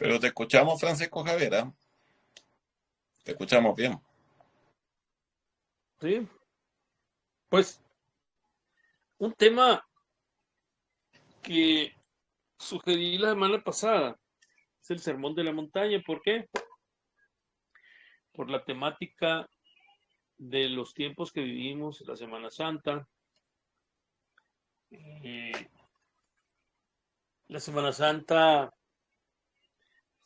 Pero te escuchamos, Francisco Javier, ¿ah? Te escuchamos bien. Sí, pues un tema que sugerí la semana pasada es el Sermón de la Montaña. ¿Por qué? Por la temática de los tiempos que vivimos, la Semana Santa. Eh, la Semana Santa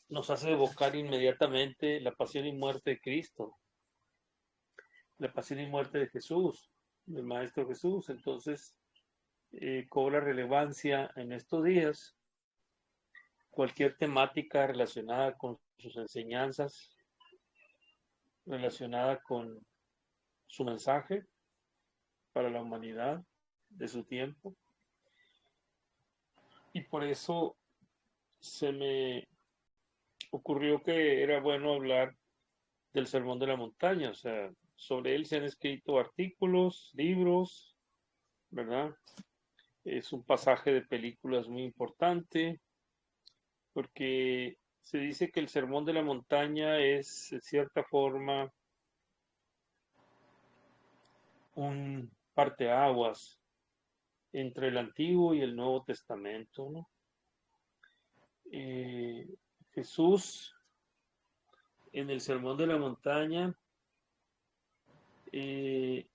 nos hace evocar inmediatamente la pasión y muerte de Cristo, la pasión y muerte de Jesús, del Maestro Jesús. Entonces, cobra relevancia en estos días cualquier temática relacionada con sus enseñanzas, relacionada con su mensaje para la humanidad de su tiempo. Y por eso se me ocurrió que era bueno hablar del Sermón de la Montaña. O sea, sobre él se han escrito artículos, libros, ¿verdad? Es un pasaje de películas muy importante porque se dice que el Sermón de la Montaña es, de cierta forma, un parteaguas entre el Antiguo y el Nuevo Testamento, ¿no? Eh, Jesús en el Sermón de la Montaña eh,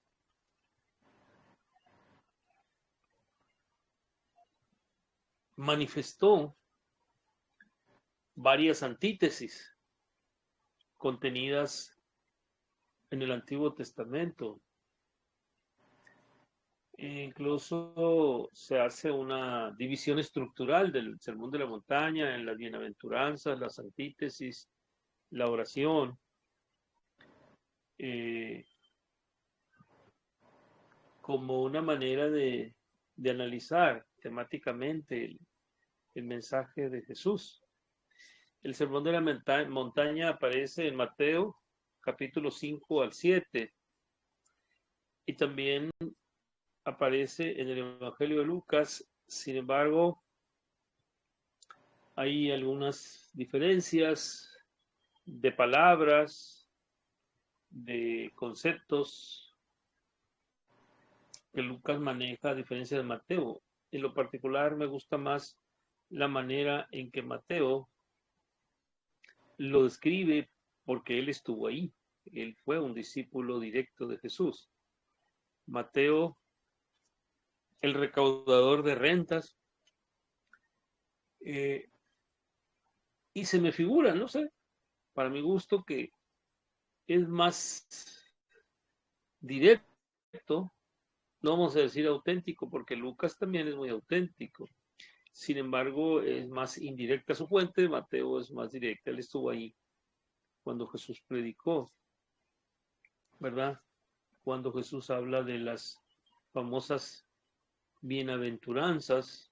manifestó varias antítesis contenidas en el Antiguo Testamento. E incluso se hace una división estructural del Sermón de la Montaña en las bienaventuranzas, las antítesis, la oración, eh, como una manera de analizar temáticamente el mensaje de Jesús. El sermón de la montaña aparece en Mateo capítulo 5 al 7 y también aparece en el Evangelio de Lucas. Sin embargo, hay algunas diferencias de palabras, de conceptos que Lucas maneja a diferencia de Mateo. En lo particular me gusta más la manera en que Mateo lo describe porque él estuvo ahí. Él fue un discípulo directo de Jesús. Mateo, el recaudador de rentas, eh, y se me figura, no sé, para mi gusto, que es más directo, no vamos a decir auténtico, porque Lucas también es muy auténtico. Sin embargo, es más indirecta su fuente, Mateo es más directa, él estuvo ahí cuando Jesús predicó, ¿verdad? Cuando Jesús habla de las famosas bienaventuranzas,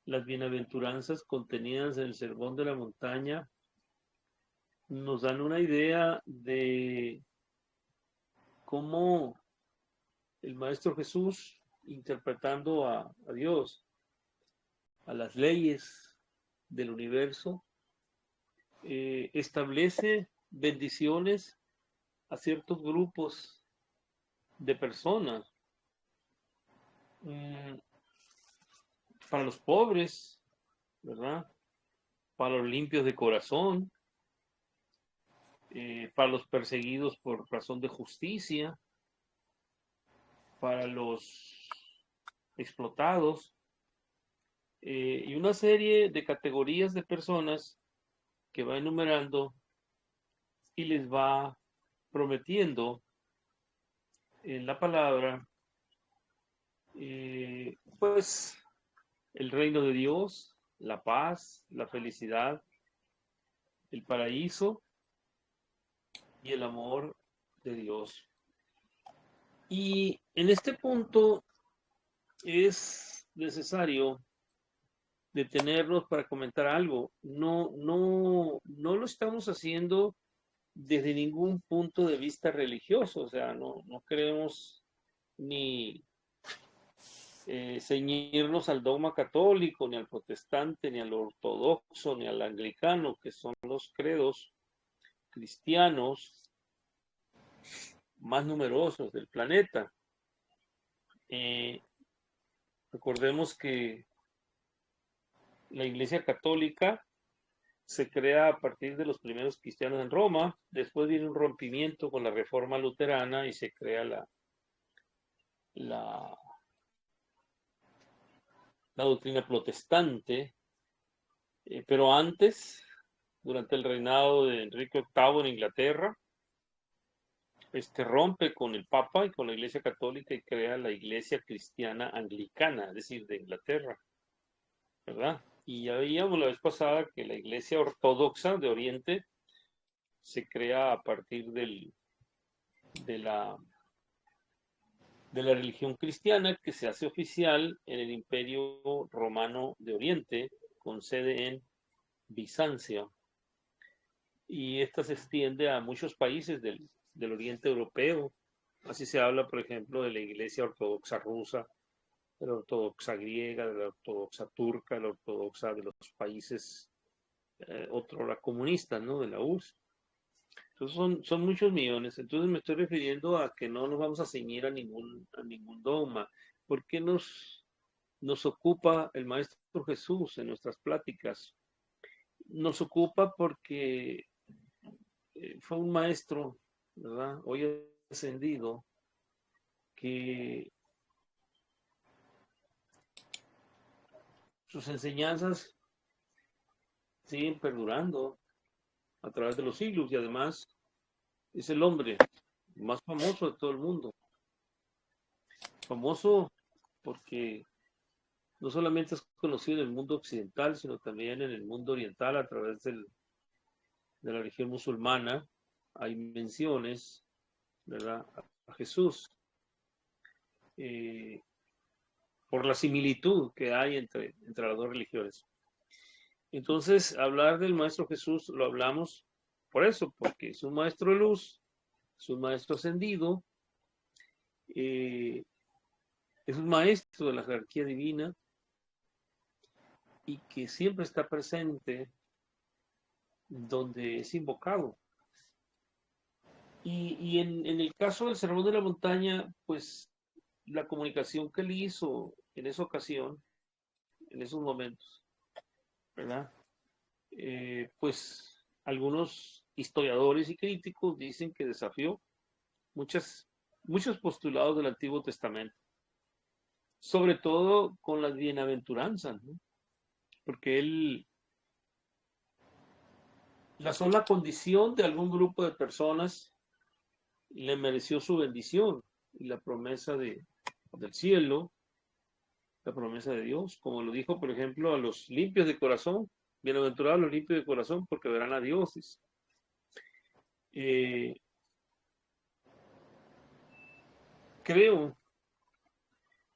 las bienaventuranzas contenidas en el Sermón de la Montaña nos dan una idea de cómo el Maestro Jesús, interpretando a Dios, a las leyes del universo, establece bendiciones a ciertos grupos de personas. Mm, para los pobres, ¿verdad? Para los limpios de corazón, para los perseguidos por razón de justicia, para los explotados, y una serie de categorías de personas que va enumerando y les va prometiendo en la palabra, pues el reino de Dios, la paz, la felicidad, el paraíso y el amor de Dios. Y en este punto es necesario detenernos para comentar algo. No lo estamos haciendo desde ningún punto de vista religioso, o sea, no queremos ni ceñirnos al dogma católico, ni al protestante, ni al ortodoxo, ni al anglicano, que son los credos cristianos más numerosos del planeta. Eh, Recordemos que la Iglesia Católica se crea a partir de los primeros cristianos en Roma, después viene un rompimiento con la Reforma Luterana y se crea la, la doctrina protestante, pero antes, durante el reinado de Enrique VIII en Inglaterra, rompe con el Papa y con la Iglesia Católica y crea la Iglesia Cristiana Anglicana, es decir, de Inglaterra, ¿verdad? Y ya veíamos la vez pasada que la Iglesia Ortodoxa de Oriente se crea a partir de la, de la religión cristiana que se hace oficial en el Imperio Romano de Oriente, con sede en Bizancio. Y esta se extiende a muchos países del Oriente Europeo. Así se habla, por ejemplo, de la Iglesia Ortodoxa rusa, de la Ortodoxa griega, de la Ortodoxa turca, de la Ortodoxa de los países otrora comunistas, ¿no? De la URSS. Entonces son muchos millones. Entonces me estoy refiriendo a que no nos vamos a ceñir a ningún dogma. ¿Por qué nos ocupa el Maestro Jesús en nuestras pláticas? Nos ocupa porque fue un maestro, ¿verdad? Hoy ascendido, que sus enseñanzas siguen perdurando a través de los siglos y además es el hombre más famoso de todo el mundo. Famoso porque no solamente es conocido en el mundo occidental, sino también en el mundo oriental a través de la religión musulmana. Hay menciones, ¿verdad?, a Jesús, eh, por la similitud que hay entre las dos religiones. Entonces, hablar del Maestro Jesús lo hablamos por eso, porque es un maestro de luz, es un maestro ascendido, eh, es un maestro de la jerarquía divina y que siempre está presente donde es invocado. Y en el caso del Sermón de la Montaña, pues la comunicación que él hizo en esa ocasión, en esos momentos, ¿verdad? Pues algunos historiadores y críticos dicen que desafió muchos postulados del Antiguo Testamento, sobre todo con las bienaventuranzas, ¿no? Porque la sola condición de algún grupo de personas le mereció su bendición y la promesa del cielo, la promesa de Dios, como lo dijo, por ejemplo, a los limpios de corazón, bienaventurados los limpios de corazón, porque verán a Dios. Eh, Creo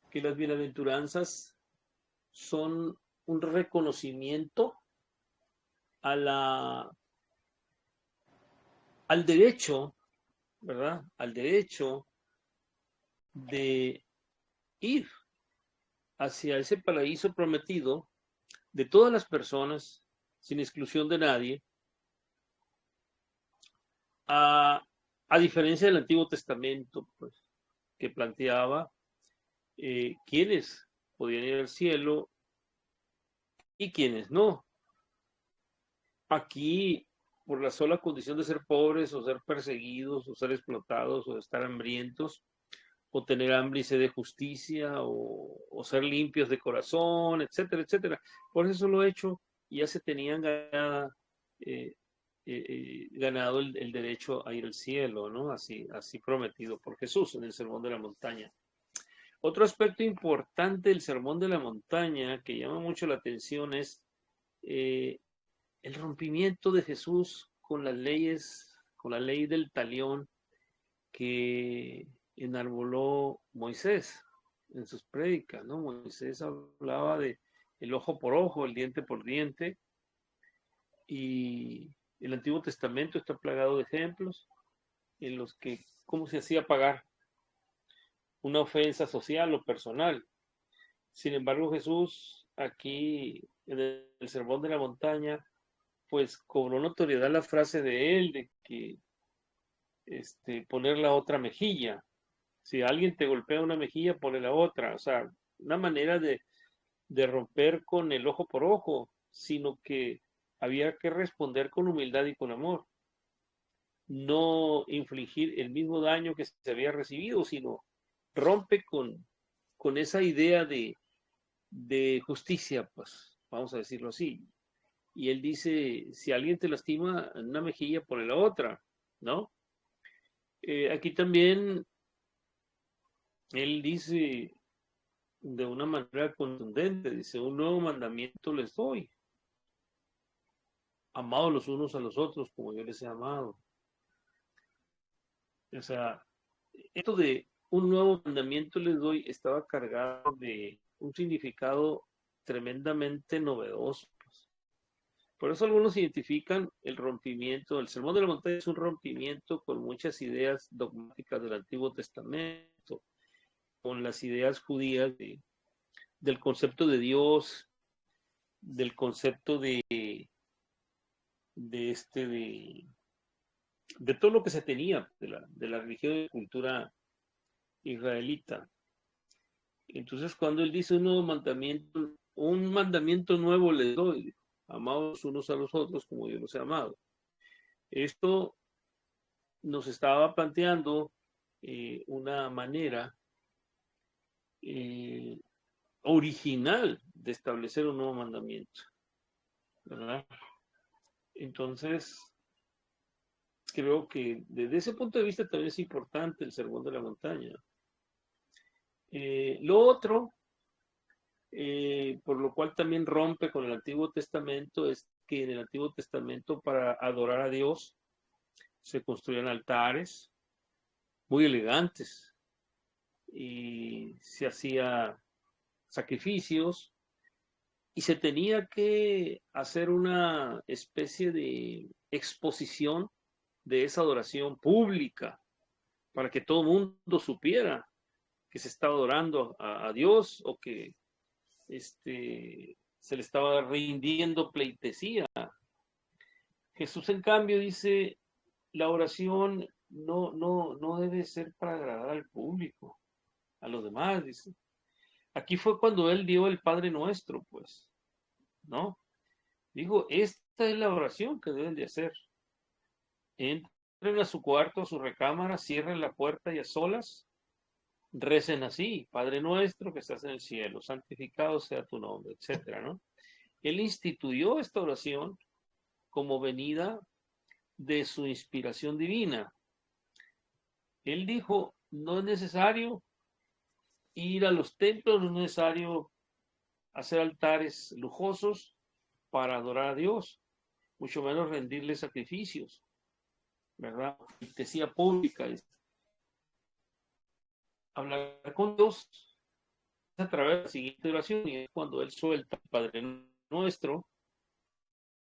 que las bienaventuranzas son un reconocimiento a al derecho, ¿verdad? Al derecho de ir hacia ese paraíso prometido de todas las personas, sin exclusión de nadie, a, a diferencia del Antiguo Testamento, pues, que planteaba quiénes podían ir al cielo y quiénes no. Aquí, por la sola condición de ser pobres o ser perseguidos o ser explotados o estar hambrientos o tener hambre y sed de justicia o ser limpios de corazón, etcétera, etcétera. Por eso lo he hecho y ya se tenían eh, ganado el derecho a ir al cielo, ¿no? Así prometido por Jesús en el Sermón de la Montaña. Otro aspecto importante del Sermón de la Montaña que llama mucho la atención es el rompimiento de Jesús con las leyes, con la ley del talión que enarboló Moisés en sus prédicas, ¿no? Moisés hablaba de el ojo por ojo, el diente por diente, y el Antiguo Testamento está plagado de ejemplos en los que cómo se hacía pagar una ofensa social o personal. Sin embargo, Jesús aquí en el Sermón de la Montaña, pues cobró notoriedad la frase de él de que poner la otra mejilla. Si alguien te golpea una mejilla, pone la otra. O sea, una manera de romper con el ojo por ojo, sino que había que responder con humildad y con amor. No infligir el mismo daño que se había recibido, sino rompe con esa idea de justicia, pues, vamos a decirlo así. Y él dice, si alguien te lastima en una mejilla, pone la otra, ¿no? Aquí también él dice de una manera contundente, dice, un nuevo mandamiento les doy, amados los unos a los otros como yo les he amado. O sea, esto de un nuevo mandamiento les doy estaba cargado de un significado tremendamente novedoso. Por eso algunos identifican el rompimiento, el Sermón de la Montaña es un rompimiento con muchas ideas dogmáticas del Antiguo Testamento, con las ideas judías del concepto de Dios, del concepto de, este, de todo lo que se tenía de la religión y cultura israelita. Entonces, cuando él dice un mandamiento nuevo les doy, amados unos a los otros como yo los he amado. Esto nos estaba planteando una manera eh, original de establecer un nuevo mandamiento, ¿verdad? Entonces, creo que desde ese punto de vista también es importante el Sermón de la Montaña. Lo otro, por lo cual también rompe con el Antiguo Testamento, es que en el Antiguo Testamento para adorar a Dios se construían altares muy elegantes y se hacía sacrificios y se tenía que hacer una especie de exposición de esa adoración pública para que todo el mundo supiera que se estaba adorando a Dios o que se le estaba rindiendo pleitesía. Jesús, en cambio, dice, la oración no debe ser para agradar al público, a los demás, dice. Aquí fue cuando él dio el Padre Nuestro, pues, ¿no? Digo, esta es la oración que deben de hacer. Entren a su cuarto, a su recámara, cierren la puerta y a solas, recen así, Padre Nuestro que estás en el cielo, santificado sea tu nombre, etcétera, ¿no? Él instituyó esta oración como venida de su inspiración divina. Él dijo, no es necesario ir a los templos, no es necesario hacer altares lujosos para adorar a Dios, mucho menos rendirle sacrificios, ¿verdad? Cortesía pública, hablar con Dios a través de la siguiente oración, y es cuando Él suelta el Padre Nuestro,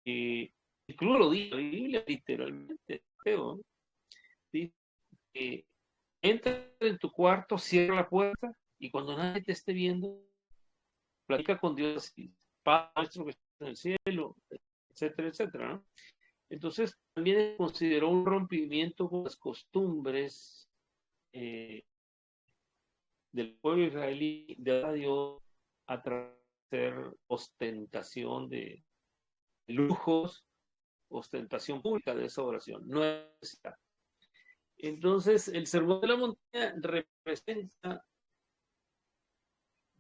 incluso lo dice la Biblia literalmente, creo, dice que entra en tu cuarto, cierra la puerta, y cuando nadie te esté viendo, platica con Dios, Padre Nuestro que está en el cielo, etcétera, etcétera, ¿no? Entonces, también consideró un rompimiento con las costumbres del pueblo israelí de Dios a través de ostentación de lujos, ostentación pública de esa oración. No es. Entonces, el Sermón de la Montaña representa,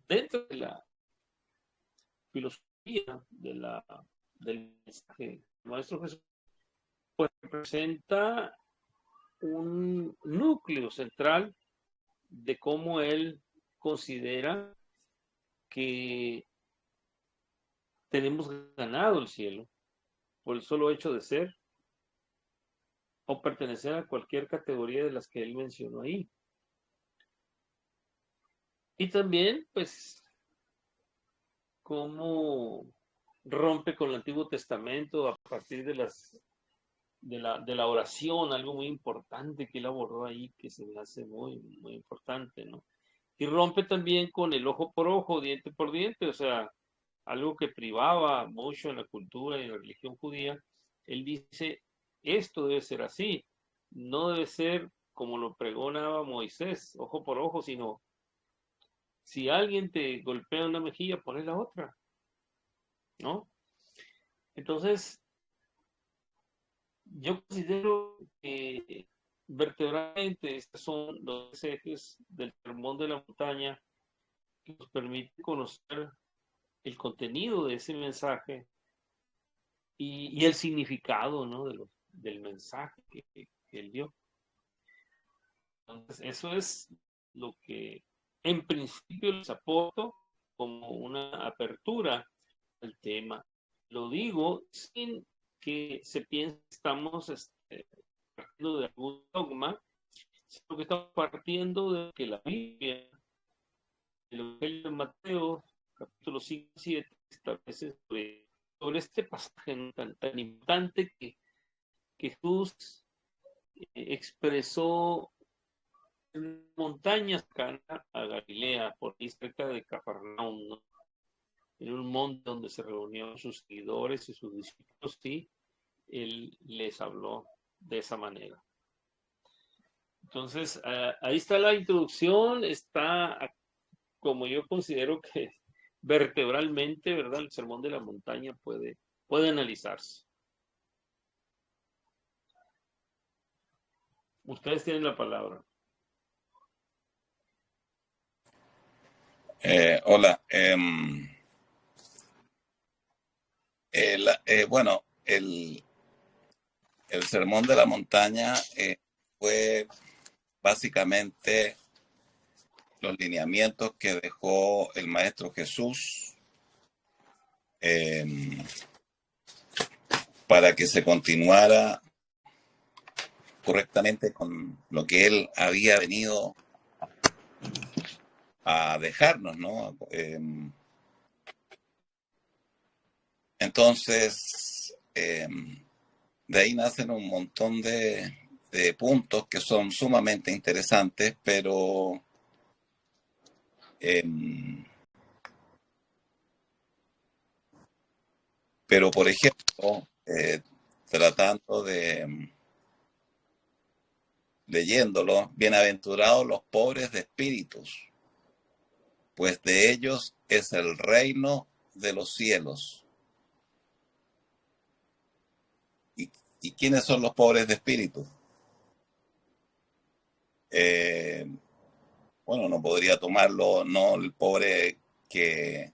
dentro de la filosofía del mensaje del Maestro Jesús, pues representa un núcleo central de cómo él considera que tenemos ganado el cielo por el solo hecho de ser o pertenecer a cualquier categoría de las que él mencionó ahí. Y también, pues, cómo rompe con el Antiguo Testamento a partir de la oración, algo muy importante que él abordó ahí, que se me hace muy, muy importante, ¿no? Y rompe también con el ojo por ojo, diente por diente, o sea, algo que privaba mucho en la cultura y en la religión judía. Él dice, esto debe ser así, no debe ser como lo pregonaba Moisés, ojo por ojo, sino si alguien te golpea una mejilla, ponle la otra, ¿no? Entonces, yo considero que vertebralmente estos son los ejes del sermón de la montaña que nos permite conocer el contenido de ese mensaje y el significado, ¿no? Del mensaje que él dio. Entonces, eso es lo que en principio les aporto como una apertura al tema. Lo digo sin que se piense que estamos partiendo de algún dogma, sino que estamos partiendo de que la Biblia, el Evangelio de Mateo, capítulo 5 y 7, establece sobre este pasaje, ¿no? tan importante que Jesús expresó en montañas cercanas a Galilea, por ahí cerca de Cafarnaum, ¿no? En un monte donde se reunieron sus seguidores y sus discípulos, y él les habló de esa manera. Entonces, ahí está la introducción, está como yo considero que vertebralmente, ¿verdad? El sermón de la montaña puede analizarse. Ustedes tienen la palabra. Hola. Bueno, el sermón de la montaña fue básicamente los lineamientos que dejó el Maestro Jesús para que se continuara correctamente con lo que él había venido a dejarnos, ¿no? Entonces, de ahí nacen un montón de puntos que son sumamente interesantes, pero por ejemplo, tratando de leyéndolo, bienaventurados los pobres de espíritus, pues de ellos es el reino de los cielos. ¿Y quiénes son los pobres de espíritu? Bueno, no podría tomarlo, no el pobre que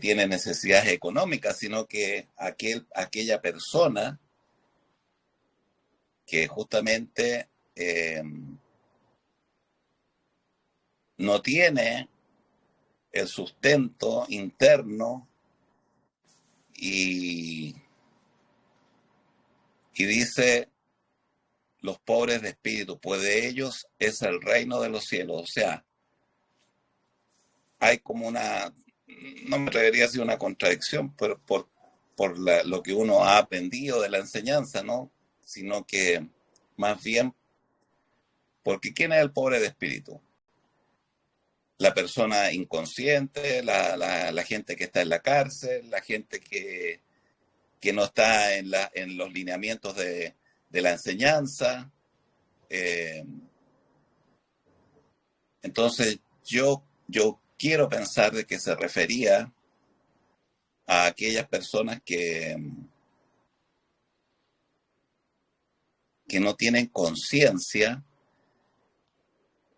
tiene necesidades económicas, sino que aquella persona que justamente no tiene el sustento interno y dice los pobres de espíritu, pues de ellos es el reino de los cielos. O sea, hay como no me atrevería a decir una contradicción, pero por lo que uno ha aprendido de la enseñanza, ¿no? Sino que más bien, porque ¿quién es el pobre de espíritu? La persona inconsciente, la gente que está en la cárcel, la gente que no está en los lineamientos de la enseñanza. Entonces, yo quiero pensar de que se refería a aquellas personas que no tienen conciencia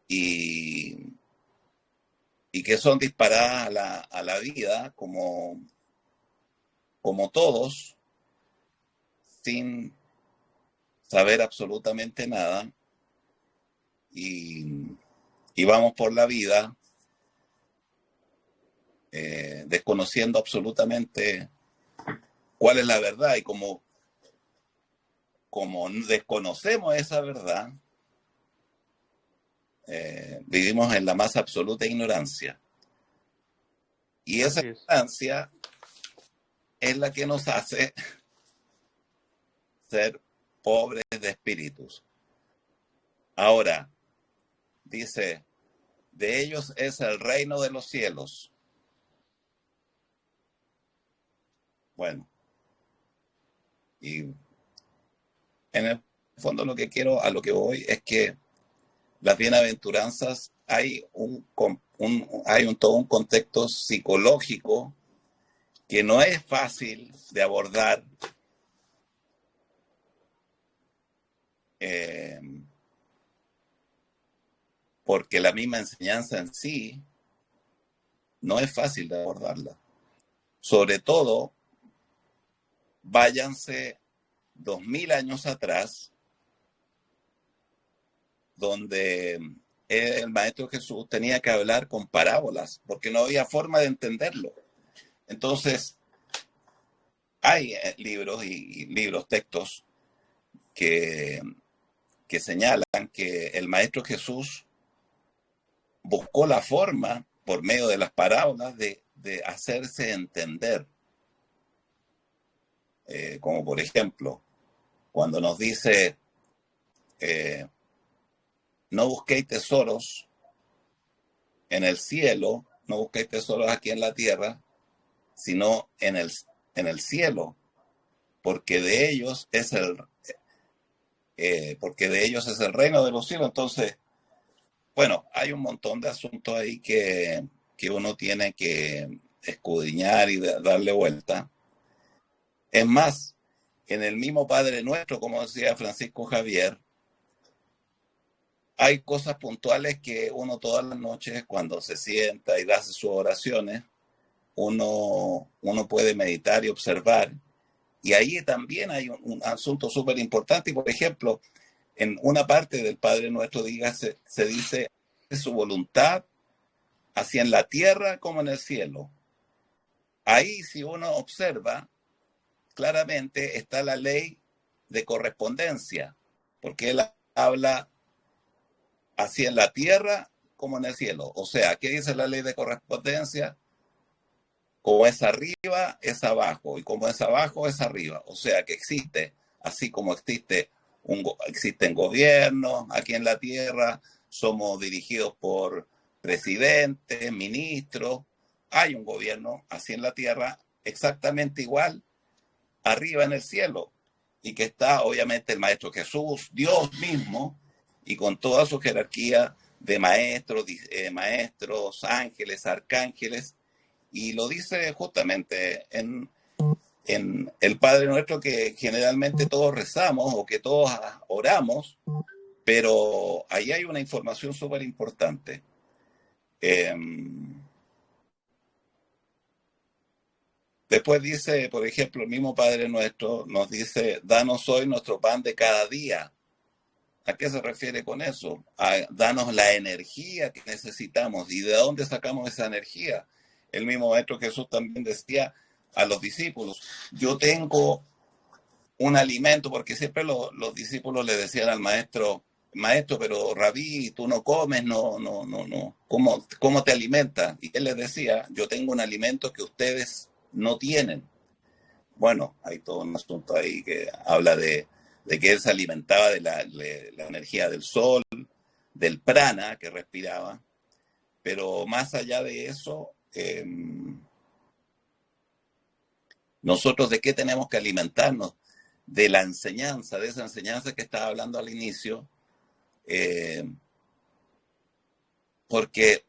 y, y que son disparadas a la vida como todos, sin saber absolutamente nada, y, y vamos por la vida desconociendo absolutamente cuál es la verdad, y como desconocemos esa verdad, vivimos en la más absoluta ignorancia. Y esa Así es. ignorancia es la que nos hace ser pobres de espíritus. Ahora, dice, de ellos es el reino de los cielos. Bueno, y en el fondo a lo que voy es que las bienaventuranzas hay todo un contexto psicológico que no es fácil de abordar porque la misma enseñanza en sí no es fácil de abordarla. Sobre todo, váyanse 2000 años atrás, donde el Maestro Jesús tenía que hablar con parábolas, porque no había forma de entenderlo. Entonces, hay libros y libros, textos que señalan que el Maestro Jesús buscó la forma, por medio de las parábolas, de hacerse entender. Como por ejemplo, cuando nos dice, no busquéis tesoros en el cielo, no busquéis tesoros aquí en la tierra, sino en el cielo, porque de ellos es el reino de los cielos. Entonces, bueno, hay un montón de asuntos ahí que uno tiene que escudriñar y darle vuelta. Es más, en el mismo Padre Nuestro, como decía Francisco Javier, hay cosas puntuales que uno todas las noches, cuando se sienta y hace sus oraciones, uno puede meditar y observar. Y ahí también hay un asunto súper importante. Y, por ejemplo, en una parte del Padre Nuestro se dice su voluntad, así en la tierra como en el cielo. Ahí, si uno observa, claramente está la ley de correspondencia, porque él habla así en la tierra como en el cielo. O sea, ¿qué dice la ley de correspondencia? Como es arriba, es abajo, y como es abajo, es arriba. O sea, que existe, así como existen gobiernos aquí en la tierra, somos dirigidos por presidentes, ministros, hay un gobierno así en la tierra exactamente igual arriba en el cielo, y que está obviamente el Maestro Jesús, Dios mismo, y con toda su jerarquía de maestros, ángeles, arcángeles, y lo dice justamente en el Padre Nuestro, que generalmente todos rezamos o que todos oramos, pero ahí hay una información súper importante. Después dice, por ejemplo, el mismo Padre Nuestro nos dice, danos hoy nuestro pan de cada día. ¿A qué se refiere con eso? Danos la energía que necesitamos. ¿Y de dónde sacamos esa energía? El mismo Maestro Jesús también decía a los discípulos, yo tengo un alimento, porque siempre los discípulos le decían al maestro, pero Rabí, tú no comes, no, ¿cómo te alimentas? Y él les decía, yo tengo un alimento que ustedes no tienen. Bueno, hay todo un asunto ahí que habla de que él se alimentaba de la energía del sol, del prana que respiraba, pero más allá de eso, nosotros ¿de qué tenemos que alimentarnos? De la enseñanza, de esa enseñanza que estaba hablando al inicio, porque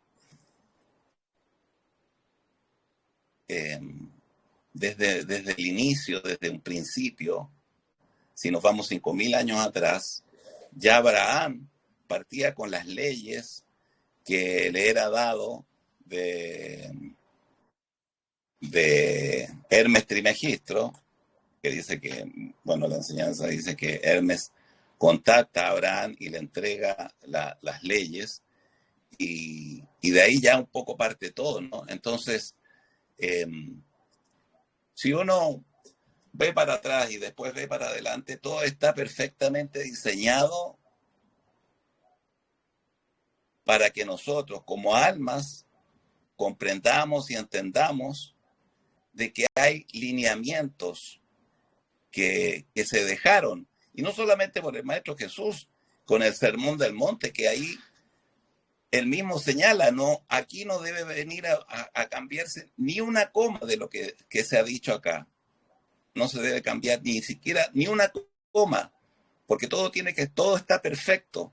desde el inicio, desde un principio, si nos vamos 5000 años atrás, ya Abraham partía con las leyes que le era dado de Hermes Trismegisto, que dice que, bueno, la enseñanza dice que Hermes contacta a Abraham y le entrega las leyes, y de ahí ya un poco parte todo, ¿no? Entonces, si uno ve para atrás y después ve para adelante, todo está perfectamente diseñado para que nosotros como almas comprendamos y entendamos de que hay lineamientos que se dejaron, y no solamente por el Maestro Jesús, con el Sermón del Monte, que ahí él mismo señala, no, aquí no debe venir a cambiarse ni una coma de lo que se ha dicho acá. No se debe cambiar ni siquiera ni una coma, porque todo está perfecto.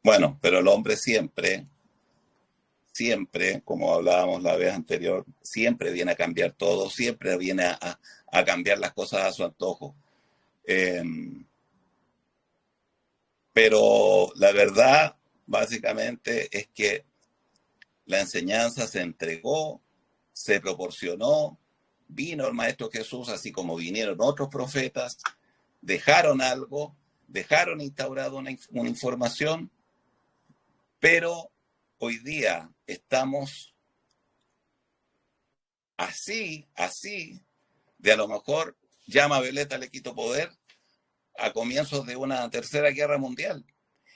Bueno, pero el hombre siempre, como hablábamos la vez anterior, siempre viene a cambiar todo, siempre viene a cambiar las cosas a su antojo. Pero la verdad, básicamente, es que la enseñanza se entregó, se proporcionó, vino el Maestro Jesús, así como vinieron otros profetas, dejaron algo, dejaron instaurado una información, pero hoy día estamos así, de a lo mejor llama a Veleta le quito poder a comienzos de una tercera guerra mundial,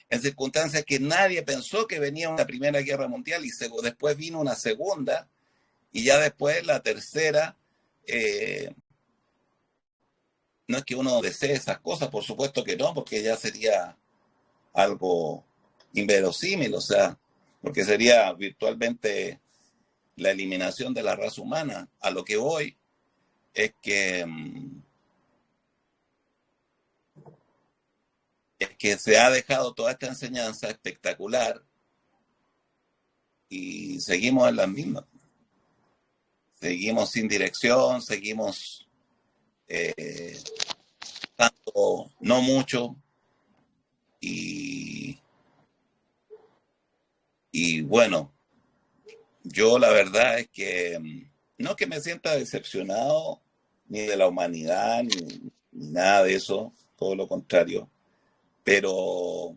en circunstancias que nadie pensó que venía una primera guerra mundial y después vino una segunda y ya después la tercera. No es que uno desee esas cosas, por supuesto que no, porque ya sería algo inverosímil, o sea, porque sería virtualmente la eliminación de la raza humana. A lo que voy es que se ha dejado toda esta enseñanza espectacular y seguimos en las mismas. Seguimos sin dirección, seguimos tanto, no mucho, y bueno, yo la verdad es que no que me sienta decepcionado ni de la humanidad ni nada de eso, todo lo contrario, pero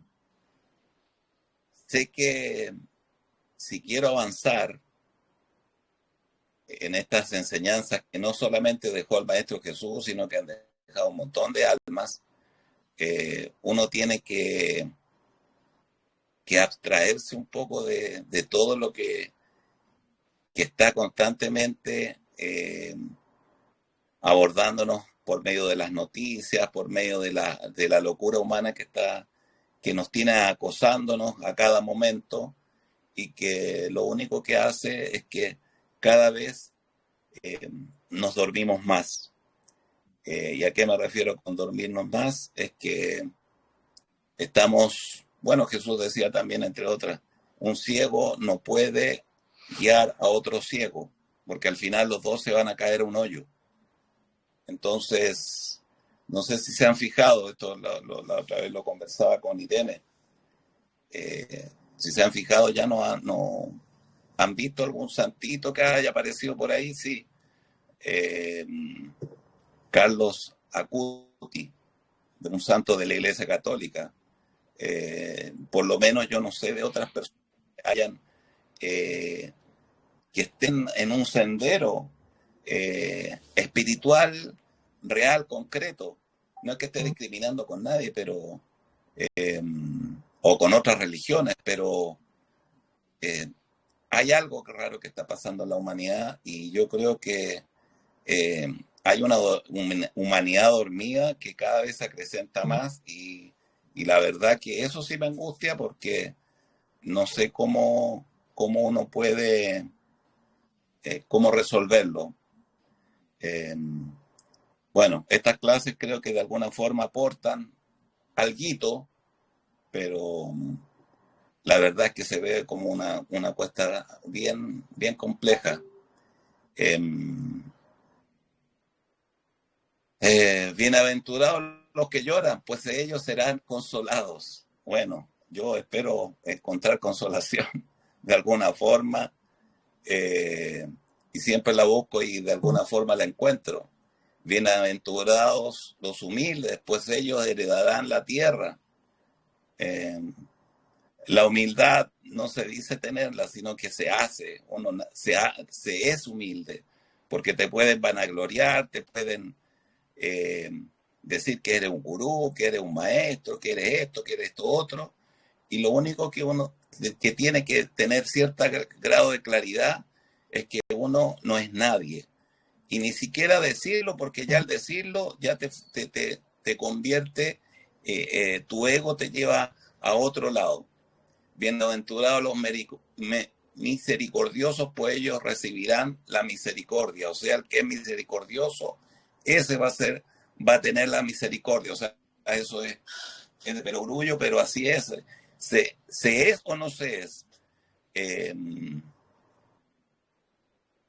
sé que si quiero avanzar en estas enseñanzas que no solamente dejó el Maestro Jesús, sino que han dejado un montón de almas, uno tiene que abstraerse un poco de todo lo que está constantemente abordándonos por medio de las noticias, por medio de la locura humana que nos tiene acosándonos a cada momento y que lo único que hace es que cada vez nos dormimos más. ¿Y a qué me refiero con dormirnos más? Es que estamos, bueno, Jesús decía también, entre otras, un ciego no puede guiar a otro ciego, porque al final los dos se van a caer a un hoyo. Entonces, no sé si se han fijado, esto la otra vez lo conversaba con Irene, si se han fijado, ya no han visto algún santito que haya aparecido por ahí, sí. Carlos Acuti, de un santo de la Iglesia Católica. Por lo menos yo no sé de otras personas que hayan que estén en un sendero espiritual, real, concreto. No es que esté discriminando con nadie, pero o con otras religiones, pero hay algo raro que está pasando en la humanidad y yo creo que hay una humanidad dormida que cada vez se acrecenta más y la verdad que eso sí me angustia porque no sé cómo uno puede, cómo resolverlo. Bueno, estas clases creo que de alguna forma aportan alguito, pero la verdad es que se ve como una cuesta bien compleja. Bienaventurados los que lloran, pues ellos serán consolados. Bueno, yo espero encontrar consolación de alguna forma y siempre la busco y de alguna forma la encuentro. Bienaventurados los humildes, pues ellos heredarán la tierra. La humildad no se dice tenerla, sino que se hace. Uno se es humilde, porque te pueden vanagloriar, te pueden decir que eres un gurú, que eres un maestro, que eres esto, que eres esto otro, y lo único que uno que tiene que tener cierto grado de claridad es que uno no es nadie, y ni siquiera decirlo, porque ya al decirlo ya te convierte, tu ego te lleva a otro lado. Bienaventurados los misericordiosos, pues ellos recibirán la misericordia. O sea, el que es misericordioso, ese va a tener la misericordia. O sea, eso es de perogrullo, pero así es. Se es o no se es.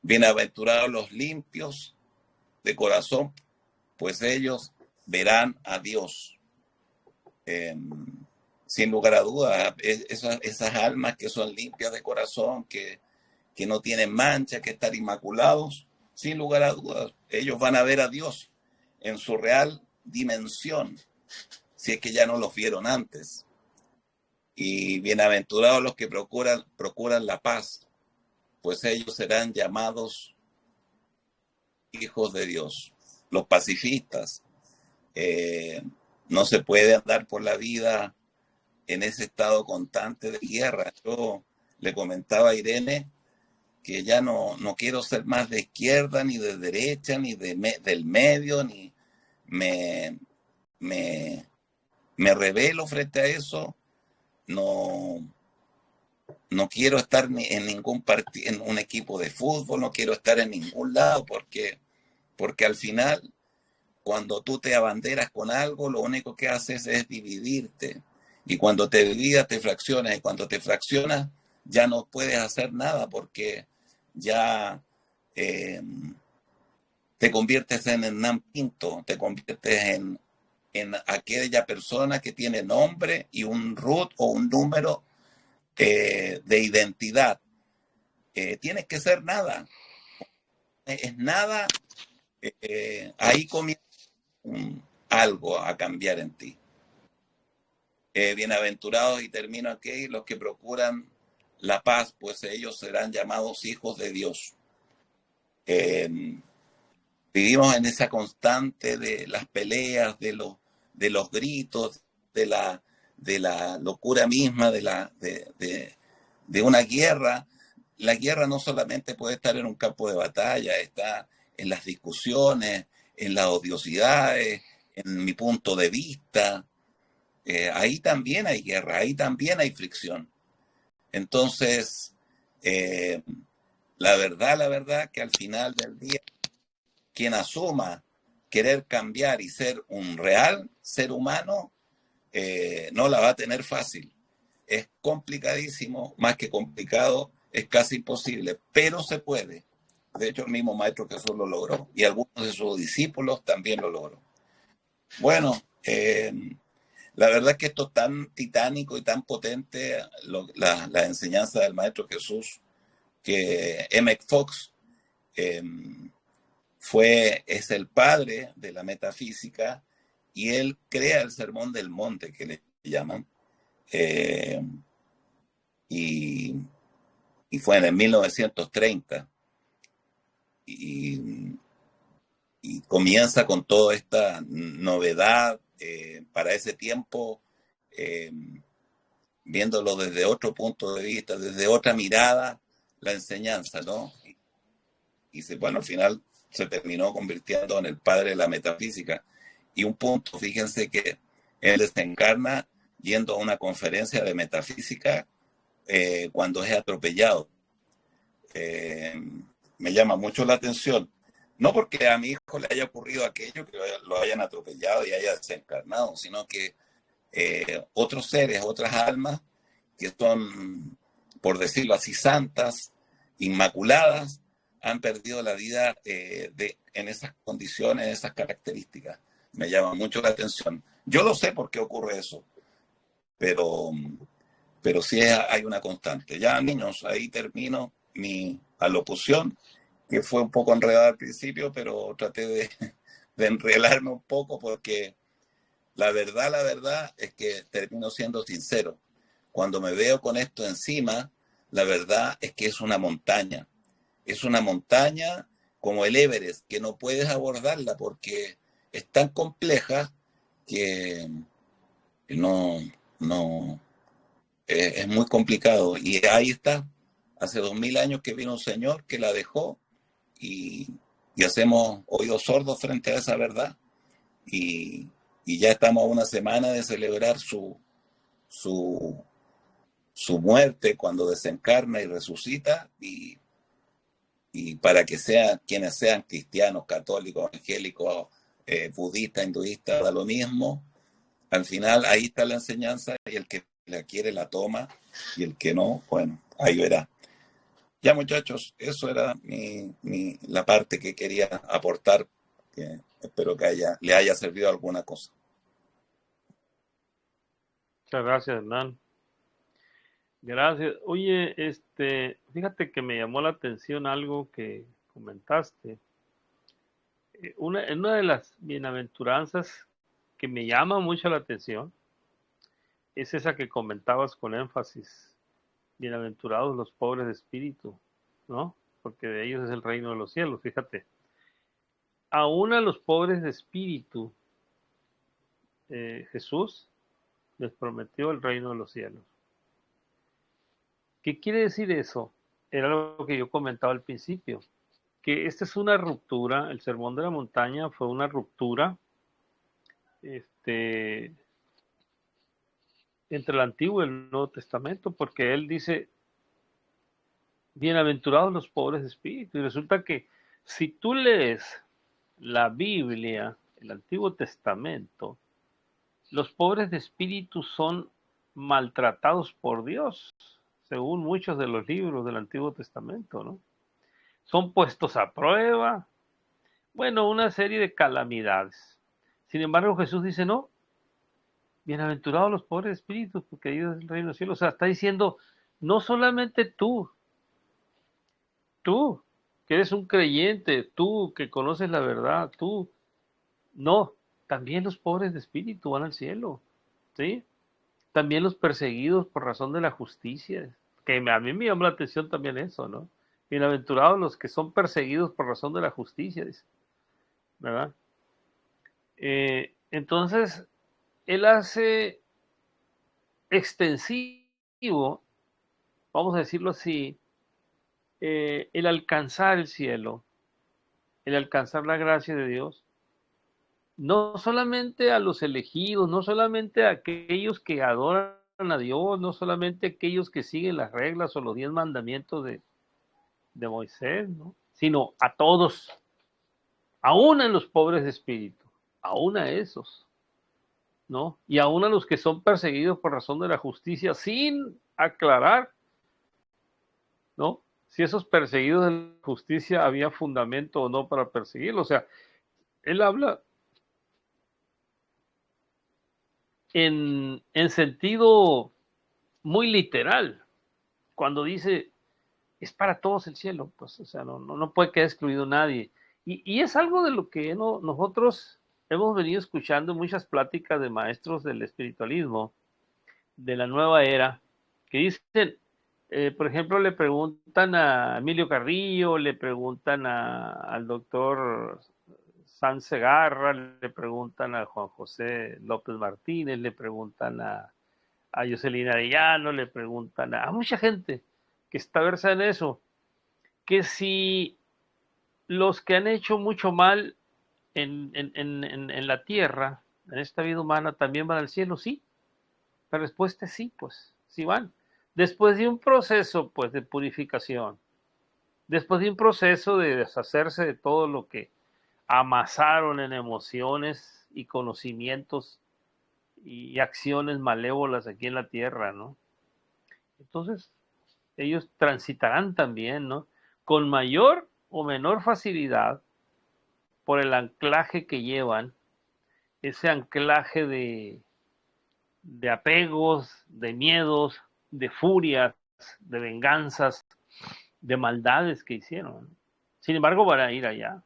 Bienaventurados los limpios de corazón, pues ellos verán a Dios. Sin lugar a dudas, esas almas que son limpias de corazón, que no tienen mancha, que están inmaculados, sin lugar a dudas, ellos van a ver a Dios en su real dimensión, si es que ya no los vieron antes. Y bienaventurados los que procuran la paz, pues ellos serán llamados hijos de Dios. Los pacifistas, no se puede andar por la vida en ese estado constante de guerra. Yo le comentaba a Irene que ya no quiero ser más de izquierda, ni de derecha, ni del medio, ni me rebelo frente a eso. No quiero estar en ningún partido, en un equipo de fútbol, no quiero estar en ningún lado, porque al final, cuando tú te abanderas con algo, lo único que haces es dividirte. Y cuando te dividas, te fraccionas. Y cuando te fraccionas, ya no puedes hacer nada, porque ya te conviertes en Hernán Pinto, te conviertes en aquella persona que tiene nombre y un root o un número de identidad. Tienes que ser nada. Es nada. Ahí comienza algo a cambiar en ti. Bienaventurados, y termino aquí, los que procuran la paz, pues ellos serán llamados hijos de Dios. Vivimos en esa constante de las peleas, de los gritos, de la locura misma, de una guerra. La guerra no solamente puede estar en un campo de batalla, está en las discusiones, en las odiosidades, en mi punto de vista. Ahí también hay guerra, ahí también hay fricción. Entonces, la verdad que al final del día, quien asuma querer cambiar y ser un real ser humano, no la va a tener fácil. Es complicadísimo, más que complicado, es casi imposible, pero se puede. De hecho, el mismo Maestro Jesús lo logró, y algunos de sus discípulos también lo logró. Bueno, la verdad es que esto es tan titánico y tan potente, la enseñanza del Maestro Jesús, que Emmett Fox es el padre de la metafísica, y él crea el Sermón del Monte, que le llaman, y fue en el 1930, y comienza con toda esta novedad para ese tiempo, viéndolo desde otro punto de vista, desde otra mirada, la enseñanza, ¿no? Y bueno, al final se terminó convirtiendo en el padre de la metafísica. Y un punto, fíjense que él desencarna yendo a una conferencia de metafísica cuando es atropellado. Me llama mucho la atención. No porque a mi hijo le haya ocurrido aquello, que lo hayan atropellado y haya desencarnado, sino que otros seres, otras almas, que son, por decirlo así, santas, inmaculadas, han perdido la vida en esas condiciones, esas características. Me llama mucho la atención. Yo lo sé por qué ocurre eso, pero sí hay una constante. Ya, niños, ahí termino mi alocución, que fue un poco enredada al principio, pero traté de enredarme un poco, porque la verdad es que termino siendo sincero. Cuando me veo con esto encima, la verdad es que es una montaña. Es una montaña como el Everest, que no puedes abordarla porque es tan compleja que es muy complicado. Y ahí está. Hace 2000 años que vino un señor que la dejó, y hacemos oídos sordos frente a esa verdad. Y ya estamos a una semana de celebrar su su, su muerte cuando desencarna y resucita, y para que sean quienes sean cristianos, católicos, evangélicos, budistas, hinduistas, da lo mismo. Al final ahí está la enseñanza y el que la quiere la toma y el que no, bueno, ahí verá. Ya muchachos, eso era la parte que quería aportar, que espero que le haya servido alguna cosa. Muchas gracias, Hernán. Gracias. Oye, fíjate que me llamó la atención algo que comentaste. En una de las bienaventuranzas que me llama mucho la atención es esa que comentabas con énfasis. Bienaventurados los pobres de espíritu, ¿no? Porque de ellos es el reino de los cielos, fíjate. Aún a los pobres de espíritu, Jesús les prometió el reino de los cielos. ¿Qué quiere decir eso? Era lo que yo comentaba al principio, que esta es una ruptura, el sermón de la montaña fue una ruptura entre el Antiguo y el Nuevo Testamento, porque él dice, bienaventurados los pobres de espíritu, y resulta que si tú lees la Biblia, el Antiguo Testamento, los pobres de espíritu son maltratados por Dios, según muchos de los libros del Antiguo Testamento, ¿no? Son puestos a prueba, bueno, una serie de calamidades. Sin embargo, Jesús dice, no, bienaventurados los pobres de espíritu, porque ellos es el reino del cielo. O sea, está diciendo, no solamente tú, que eres un creyente, tú que conoces la verdad, tú, no, también los pobres de espíritu van al cielo, ¿sí? También los perseguidos por razón de la justicia, que a mí me llama la atención también eso, ¿no? Bienaventurados los que son perseguidos por razón de la justicia, dice, ¿verdad? Entonces, él hace extensivo, vamos a decirlo así, el alcanzar el cielo, el alcanzar la gracia de Dios, no solamente a los elegidos, no solamente a aquellos que adoran a Dios, no solamente a aquellos que siguen las reglas o los 10 mandamientos de Moisés, ¿no? Sino a todos, aún a los pobres de espíritu, aún a esos, ¿no? Y aún a los que son perseguidos por razón de la justicia, sin aclarar, ¿no? Si esos perseguidos de la justicia había fundamento o no para perseguirlos. O sea, él habla en sentido muy literal, cuando dice, es para todos el cielo, pues, o sea, no puede quedar excluido nadie. Y es algo de lo que nosotros hemos venido escuchando en muchas pláticas de maestros del espiritualismo, de la nueva era, que dicen, por ejemplo, le preguntan a Emilio Carrillo, le preguntan al doctor San Segarra, le preguntan a Juan José López Martínez, le preguntan a Jocelyn Arellano, le preguntan a mucha gente que está versada en eso, que si los que han hecho mucho mal en la tierra, en esta vida humana, también van al cielo, sí. La respuesta es sí, pues, sí van. Después de un proceso, pues, de purificación, después de un proceso de deshacerse de todo lo que amasaron en emociones y conocimientos y acciones malévolas aquí en la tierra, ¿no? Entonces, ellos transitarán también, ¿no? Con mayor o menor facilidad por el anclaje que llevan, ese anclaje de apegos, de miedos, de furias, de venganzas, de maldades que hicieron. Sin embargo, van a ir allá.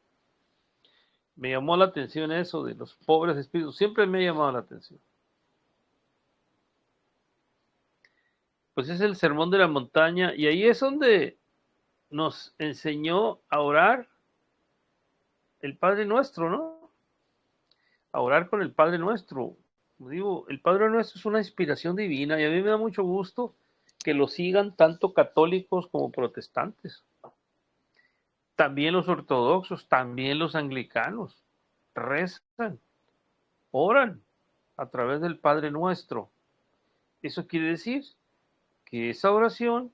Me llamó la atención eso de los pobres espíritus, siempre me ha llamado la atención. Pues es el sermón de la montaña y ahí es donde nos enseñó a orar el Padre Nuestro, ¿no? A orar con el Padre Nuestro. Como digo, el Padre Nuestro es una inspiración divina y a mí me da mucho gusto que lo sigan tanto católicos como protestantes. También los ortodoxos, también los anglicanos rezan, oran a través del Padre Nuestro. Eso quiere decir que esa oración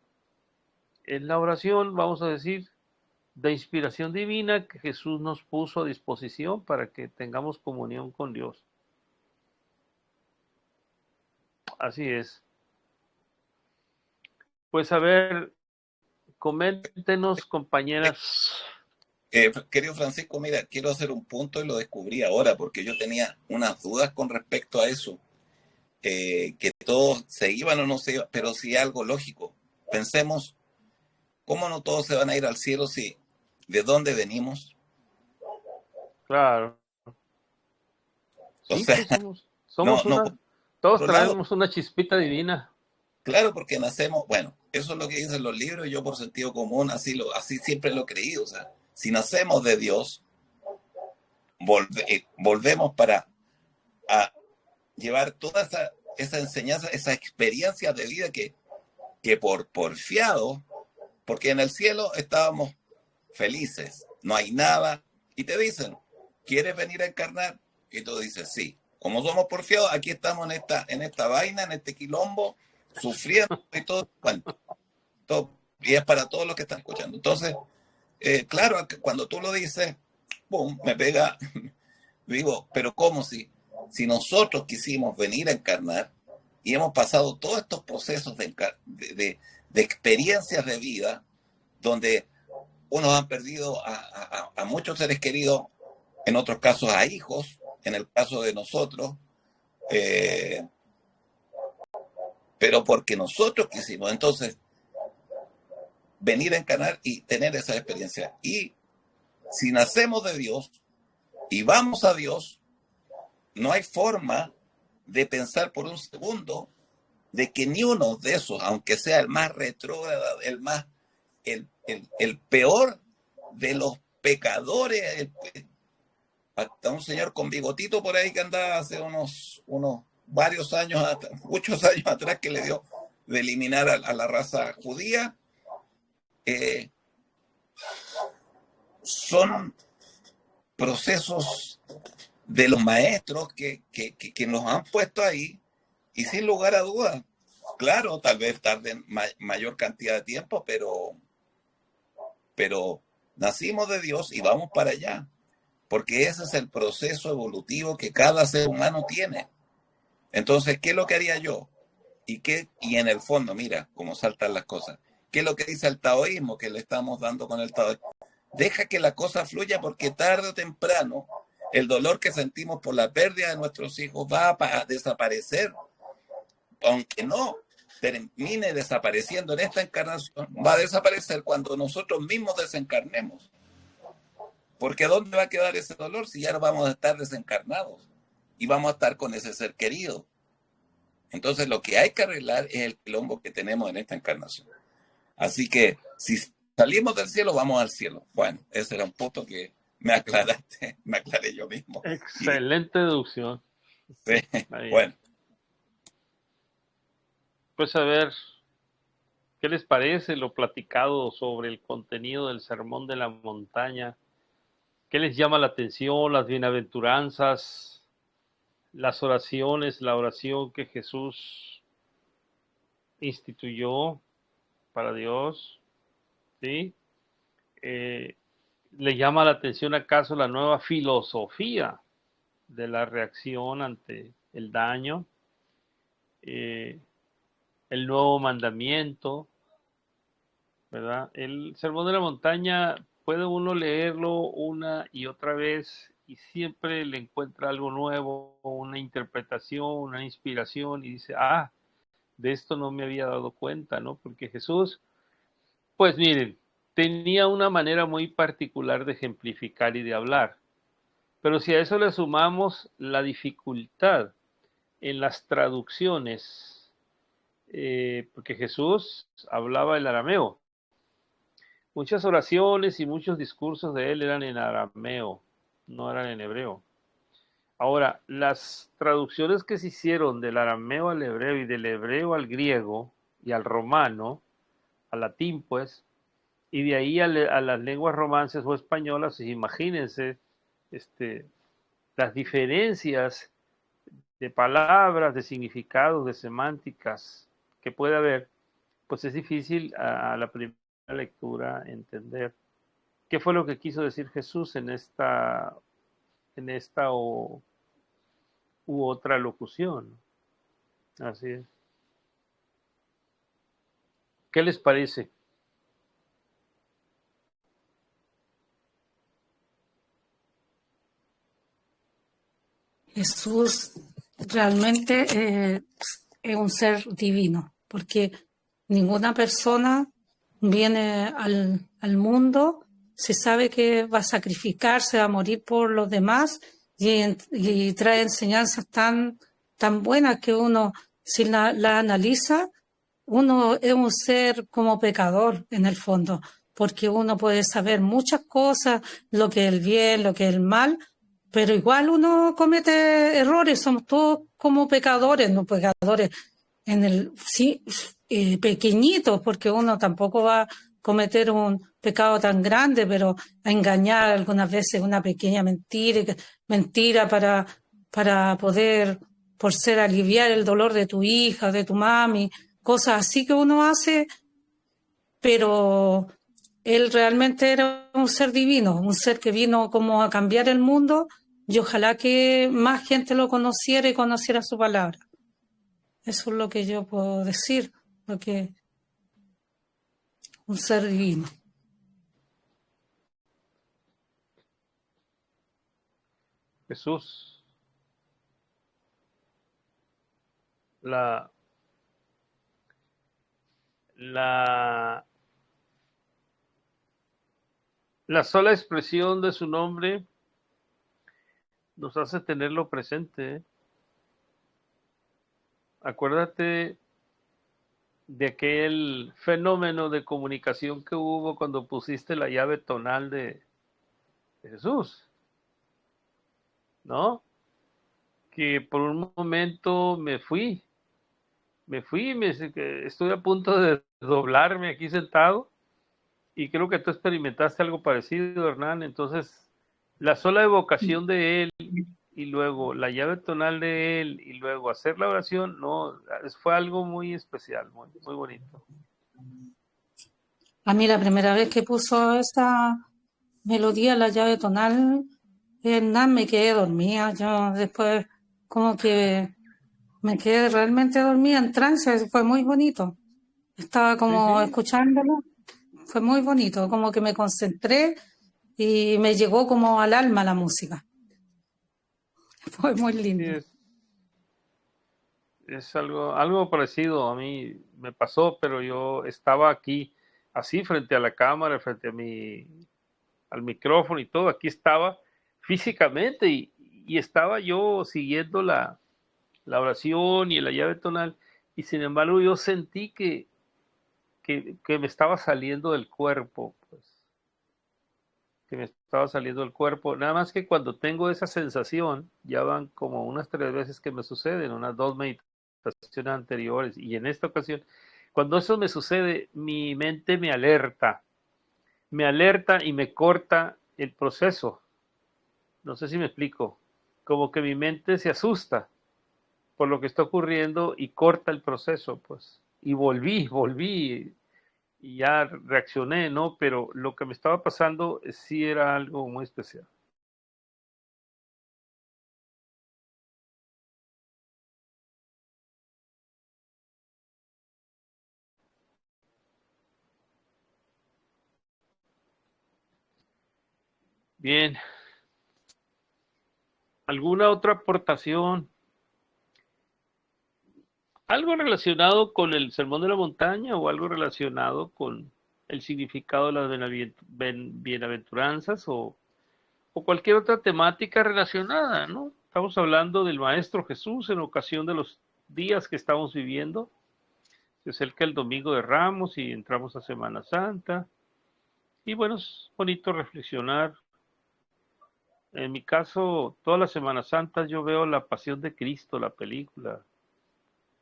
es la oración, vamos a decir, de inspiración divina que Jesús nos puso a disposición para que tengamos comunión con Dios. Así es. Pues a ver, coméntenos, compañeras. Querido Francisco, mira, quiero hacer un punto y lo descubrí ahora porque yo tenía unas dudas con respecto a eso, que todos se iban o no se iban, pero sí algo lógico. Pensemos, ¿cómo no todos se van a ir al cielo si de dónde venimos? Claro, O sí, sea, pues somos, no, somos no por una, todos otro lado. traemos una chispita divina. Claro, porque nacemos, bueno, eso es lo que dicen los libros, y yo por sentido común así siempre lo he creído. O sea, si nacemos de Dios, volvemos para a llevar toda esa enseñanza, esa experiencia de vida que por fiado, porque en el cielo estábamos felices, no hay nada, y te dicen, ¿quieres venir a encarnar? Y tú dices, sí. Como somos porfiados, aquí estamos en esta vaina, en este quilombo, sufriendo y todo. Bueno, todo, y es para todos los que están escuchando. Entonces, claro, cuando tú lo dices, boom, me pega, digo, pero ¿cómo si nosotros quisimos venir a encarnar y hemos pasado todos estos procesos de experiencias de vida donde unos han perdido a muchos seres queridos, en otros casos a hijos, en el caso de nosotros, eh, pero porque nosotros quisimos entonces venir a encarnar y tener esa experiencia. Y si nacemos de Dios y vamos a Dios, no hay forma de pensar por un segundo de que ni uno de esos, aunque sea el más retrógrado, el peor de los pecadores, hasta un señor con bigotito por ahí que andaba hace unos varios años, muchos años atrás, que le dio de eliminar a la raza judía, eh, son procesos de los maestros que nos han puesto ahí, y sin lugar a dudas, claro, tal vez tarden mayor cantidad de tiempo, pero nacimos de Dios y vamos para allá, porque ese es el proceso evolutivo que cada ser humano tiene. Entonces, ¿qué es lo que haría yo? Y en el fondo, mira cómo saltan las cosas. ¿Qué es lo que dice el taoísmo que le estamos dando con el taoísmo? Deja que la cosa fluya, porque tarde o temprano el dolor que sentimos por la pérdida de nuestros hijos va a desaparecer, aunque no termine desapareciendo en esta encarnación, va a desaparecer cuando nosotros mismos desencarnemos. Porque ¿dónde va a quedar ese dolor si ya no vamos a estar desencarnados y vamos a estar con ese ser querido? Entonces lo que hay que arreglar es el quilombo que tenemos en esta encarnación. Así que si salimos del cielo, vamos al cielo. Bueno, ese era un punto que me aclaraste, me aclaré yo mismo. Y Excelente deducción. Ahí. bueno, Pues a ver, ¿qué les parece lo platicado sobre el contenido del Sermón de la Montaña? ¿Qué les llama la atención? Las bienaventuranzas, las oraciones, la oración que Jesús instituyó para Dios, ¿sí? Eh, ¿Le llama la atención acaso la nueva filosofía de la reacción ante el daño? Eh, el nuevo mandamiento, ¿verdad? El Sermón de la Montaña puede uno leerlo una y otra vez y siempre le encuentra algo nuevo, una interpretación, una inspiración y dice, ah, de esto no me había dado cuenta, ¿no? Porque Jesús, pues miren, tenía una manera muy particular de ejemplificar y de hablar. Pero si a eso le sumamos la dificultad en las traducciones, porque Jesús hablaba el arameo, muchas oraciones y muchos discursos de él eran en arameo, no eran en hebreo. Ahora, las traducciones que se hicieron del arameo al hebreo y del hebreo al griego y al romano, al latín pues, y de ahí a las lenguas romances o españolas, imagínense este, las diferencias palabras, de significados, de semánticas que puede haber, pues es difícil a la primera lectura entender qué fue lo que quiso decir Jesús en esta u otra locución. Así es. ¿Qué les parece? Jesús realmente es un ser divino, porque ninguna persona viene al mundo, se sabe que va a sacrificarse, va a morir por los demás y trae enseñanzas tan buenas que uno, si la analiza, uno es un ser como pecador en el fondo, porque uno puede saber muchas cosas, lo que es el bien, lo que es el mal, pero igual uno comete errores, somos todos como pecadores, no pecadores en el sí, pequeñitos, porque uno tampoco va a cometer un pecado tan grande, pero a engañar algunas veces una pequeña mentira para poder, por ser aliviar el dolor de tu hija, de tu mami, cosas así que uno hace, pero él realmente era un ser divino, un ser que vino como a cambiar el mundo y ojalá que más gente lo conociera y conociera su palabra. Eso es lo que yo puedo decir, porque un ser divino. Jesús, la, la, la sola expresión de su nombre nos hace tenerlo presente. Acuérdate de aquel fenómeno de comunicación que hubo cuando pusiste la llave tonal de Jesús, ¿no? Que por un momento estoy a punto de doblarme aquí sentado y creo que tú experimentaste algo parecido, Hernán. Entonces, la sola evocación de él y luego la llave tonal de él y luego hacer la oración, no, fue algo muy especial, muy, muy bonito. A mí la primera vez que puso esta melodía, la llave tonal, Hernán, me quedé dormida. Yo después como que me quedé realmente dormida en trance, fue muy bonito. Estaba como Sí. escuchándolo, fue muy bonito, como que me concentré y me llegó como al alma la música. Fue muy Sí, lindo. es algo parecido a mí me pasó, pero yo estaba aquí así frente a la cámara, frente al micrófono y todo, aquí estaba físicamente y estaba yo siguiendo la oración y la llave tonal y sin embargo yo sentí que me estaba saliendo del cuerpo, pues, que me estaba saliendo del cuerpo. Nada más que cuando tengo esa sensación, ya van como unas 3 veces que me suceden, unas 2 meditaciones anteriores, y en esta ocasión, cuando eso me sucede, mi mente me alerta y me corta el proceso. No sé si me explico. Como que mi mente se asusta por lo que está ocurriendo y corta el proceso, pues. Y volví y ya reaccioné, ¿no? Pero lo que me estaba pasando sí era algo muy especial. Bien, ¿alguna otra aportación? ¿Algo relacionado con el Sermón de la Montaña o algo relacionado con el significado de las bienaventuranzas o cualquier otra temática relacionada, ¿no? Estamos hablando del Maestro Jesús en ocasión de los días que estamos viviendo. Se acerca el Domingo de Ramos y entramos a Semana Santa. Y bueno, es bonito reflexionar. En mi caso, todas las Semanas Santas yo veo La Pasión de Cristo, la película.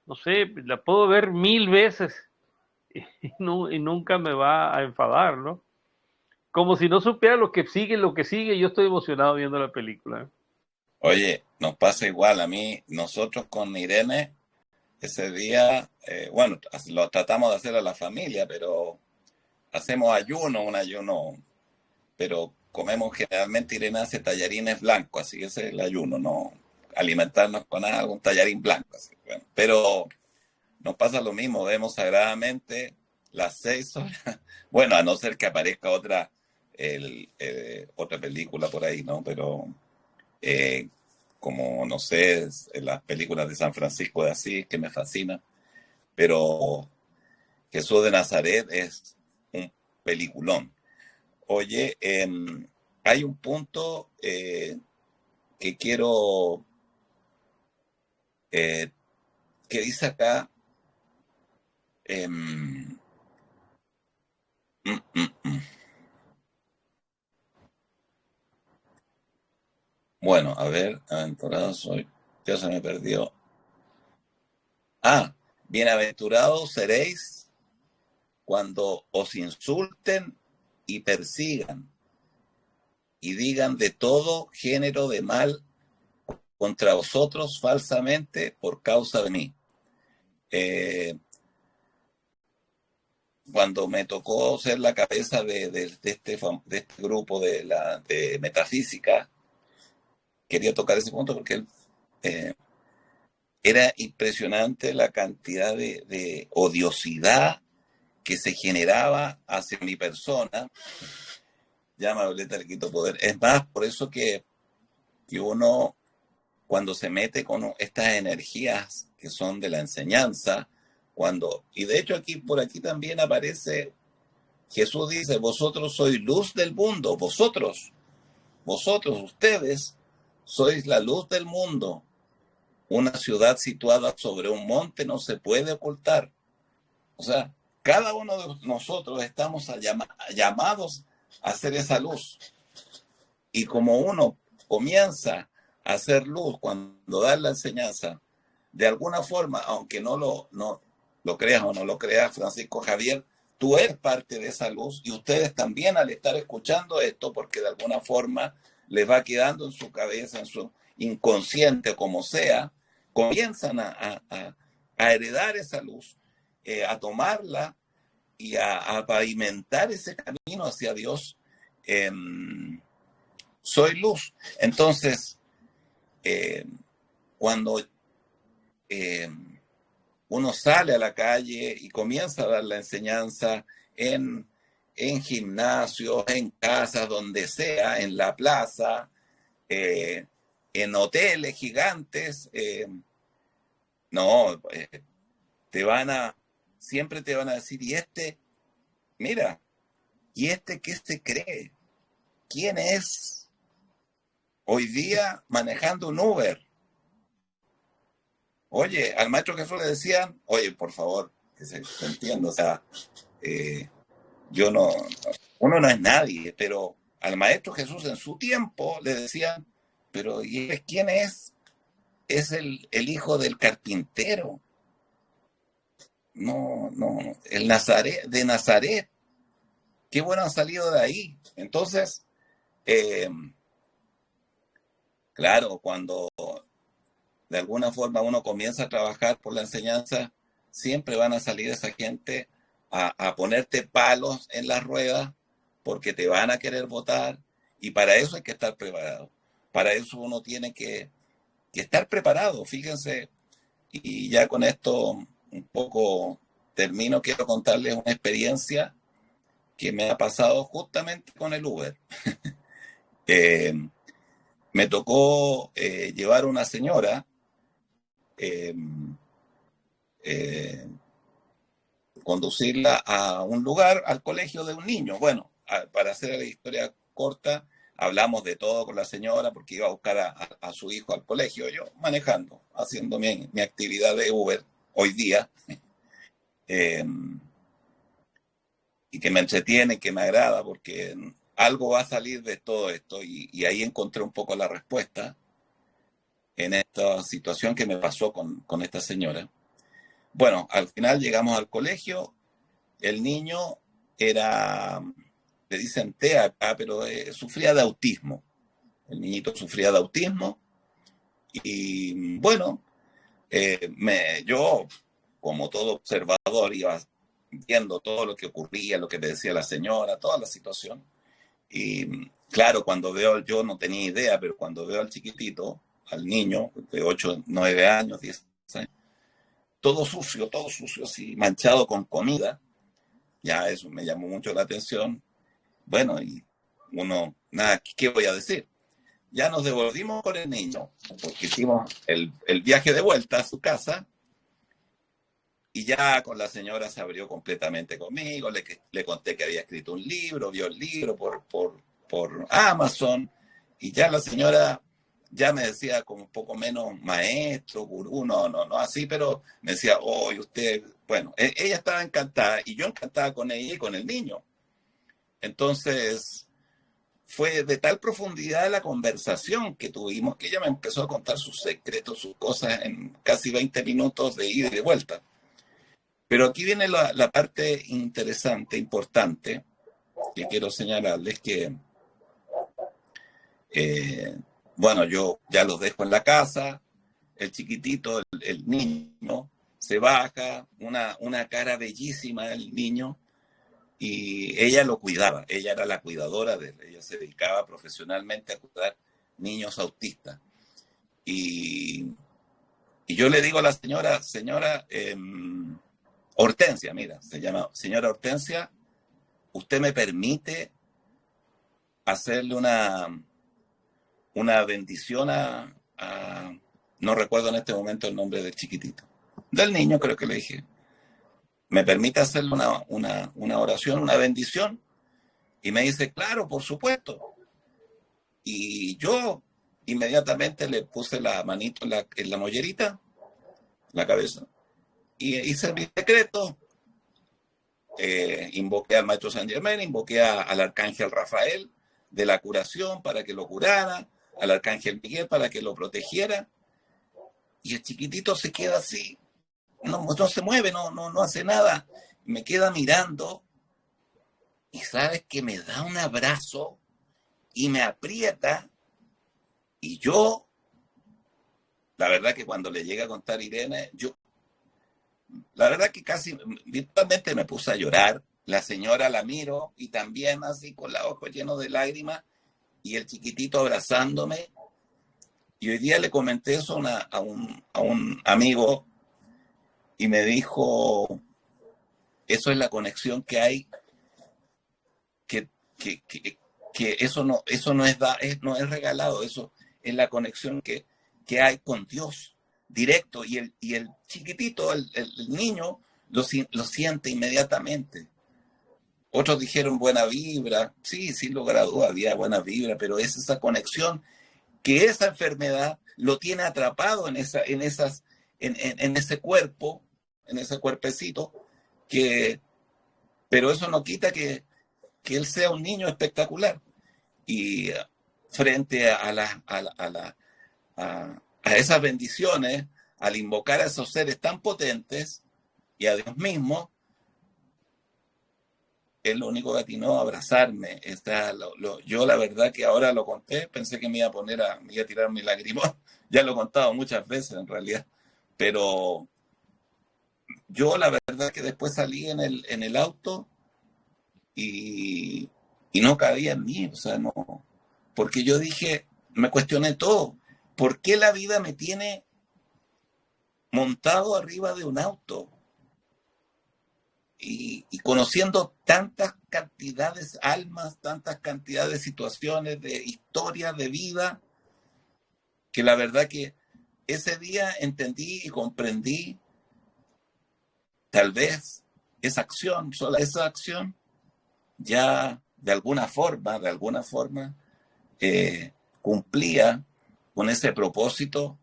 No sé, la puedo ver 1000 veces y nunca me va a enfadar, ¿no? Como si no supiera lo que sigue, yo estoy emocionado viendo la película. Oye, nos pasa igual a mí, nosotros con Irene, ese día, bueno, lo tratamos de hacer a la familia, pero hacemos ayuno, un ayuno, pero comemos generalmente, Irene hace tallarines blancos, así que ese es el ayuno, no alimentarnos con algo, un tallarín blanco. Así, bueno. Pero nos pasa lo mismo, vemos sagradamente las 6 horas, bueno, a no ser que aparezca otra película por ahí, ¿no? Pero eh, como, no sé, las películas de San Francisco de Asís, que me fascinan, pero Jesús de Nazaret es un peliculón. Oye, hay un punto que quiero, eh, que dice acá, em, mm, mm, mm. Bueno, a ver, aventurado soy, ya se me perdió. Ah, bienaventurados seréis cuando os insulten y persigan y digan de todo género de mal contra vosotros falsamente por causa de mí. Eh, Cuando me tocó ser la cabeza de este grupo de metafísica, quería tocar ese punto porque eh, era impresionante la cantidad de odiosidad que se generaba hacia mi persona. Ya Mauleta le quito poder. Es más, por eso que uno, cuando se mete con estas energías que son de la enseñanza, y de hecho por aquí también aparece, Jesús dice, vosotros sois luz del mundo, vosotros, ustedes, sois la luz del mundo. Una ciudad situada sobre un monte no se puede ocultar. O sea, cada uno de nosotros estamos llamados a hacer esa luz. Y como uno comienza a hacer luz cuando da la enseñanza, de alguna forma, aunque no lo creas o no lo creas, Francisco Javier, tú eres parte de esa luz y ustedes también al estar escuchando esto, porque de alguna forma les va quedando en su cabeza, en su inconsciente, como sea, comienzan a heredar esa luz, a tomarla y a pavimentar ese camino hacia Dios. Eh, Soy luz. Entonces, eh, cuando eh, uno sale a la calle y comienza a dar la enseñanza en gimnasios, en casas, donde sea, en la plaza, eh, en hoteles gigantes, no, siempre te van a decir, mira, ¿y qué se cree? ¿Quién es hoy día manejando un Uber? Oye, al maestro Jesús le decían, oye, por favor, que se entienda, o sea, eh, yo uno no es nadie, pero al maestro Jesús en su tiempo le decían, pero ¿y quién es? Es el hijo del carpintero. No, el de Nazaret. Qué bueno han salido de ahí. Entonces, eh, claro, cuando de alguna forma uno comienza a trabajar por la enseñanza, siempre van a salir esa gente a ponerte palos en las ruedas porque te van a querer votar y para eso hay que estar preparado. Para eso uno tiene que estar preparado, fíjense, y ya con esto un poco termino, quiero contarles una experiencia que me ha pasado justamente con el Uber. Eh, Me tocó llevar a una señora eh, eh, conducirla a un lugar, al colegio de un niño. Bueno, para hacer la historia corta, hablamos de todo con la señora porque iba a buscar a su hijo al colegio, yo manejando, haciendo mi actividad de Uber hoy día, eh, y que me entretiene, que me agrada, porque algo va a salir de todo esto y ahí encontré un poco la respuesta en esta situación que me pasó con esta señora. Bueno, al final llegamos al colegio, el niño le dicen TEA acá, pero sufría de autismo. El niñito sufría de autismo Y bueno, yo, como todo observador, iba viendo todo lo que ocurría, lo que le decía la señora, toda la situación. Y claro, cuando veo, yo no tenía idea, pero cuando veo al chiquitito, al niño de 8, 9 años, 10 años, todo sucio, así, manchado con comida, ya eso me llamó mucho la atención. Bueno, y uno, nada, ¿qué voy a decir? Ya nos devolvimos con el niño, porque hicimos el viaje de vuelta a su casa, y ya con la señora se abrió completamente conmigo, le conté que había escrito un libro, vio el libro por Amazon, y ya la señora ya me decía como un poco menos maestro, gurú, no así, pero me decía, oh, y usted, bueno, ella estaba encantada, y yo encantada con ella y con el niño. Entonces, fue de tal profundidad la conversación que tuvimos que ella me empezó a contar sus secretos, sus cosas en casi 20 minutos de ida y de vuelta. Pero aquí viene la parte interesante, importante, que quiero señalarles que, bueno, yo ya los dejo en la casa, el chiquitito, el niño, se baja, una cara bellísima del niño, y ella lo cuidaba, ella era la cuidadora de él, ella se dedicaba profesionalmente a cuidar niños autistas. Y yo le digo a la señora Hortensia, mira, se llama señora Hortensia, ¿usted me permite hacerle una bendición no recuerdo en este momento el nombre del chiquitito, del niño creo que le dije, ¿me permite hacerle una oración, una bendición? Y me dice, claro, por supuesto. Y yo inmediatamente le puse la manito en la mollerita, la cabeza, y hice mi decreto. Invoqué al maestro San Germán, invoqué al arcángel Rafael de la curación para que lo curara, al arcángel Miguel para que lo protegiera, y el chiquitito se queda así, no se mueve, no hace nada, me queda mirando, y sabes que me da un abrazo y me aprieta, y yo, la verdad que cuando le llega a contar Irene, la verdad que casi virtualmente me puse a llorar. La señora la miro y también así con los ojos llenos de lágrimas, y el chiquitito abrazándome. Y hoy día le comenté eso a un amigo, y me dijo, eso es la conexión que hay, que eso no es regalado, eso es la conexión que hay con Dios directo, y el chiquitito, el niño, lo siente inmediatamente. Otros dijeron buena vibra, sí, sin lugar a dudas había buena vibra, pero es esa conexión que esa enfermedad lo tiene atrapado en ese cuerpo, en ese cuerpecito, pero eso no quita que él sea un niño espectacular. Y frente a esas bendiciones, al invocar a esos seres tan potentes y a Dios mismo, él lo único que atinó a abrazarme. Yo la verdad que ahora lo conté, pensé que me iba a tirar mi lagrimón. Ya lo he contado muchas veces en realidad, pero yo la verdad que después salí en el auto, y no cabía en mí, o sea, no, porque yo dije, me cuestioné todo, ¿por qué la vida me tiene montado arriba de un auto? Y conociendo tantas cantidades de almas, tantas cantidades de situaciones, de historias de vida, que la verdad que ese día entendí y comprendí, tal vez esa acción, solo esa acción, ya de alguna forma, cumplía con ese propósito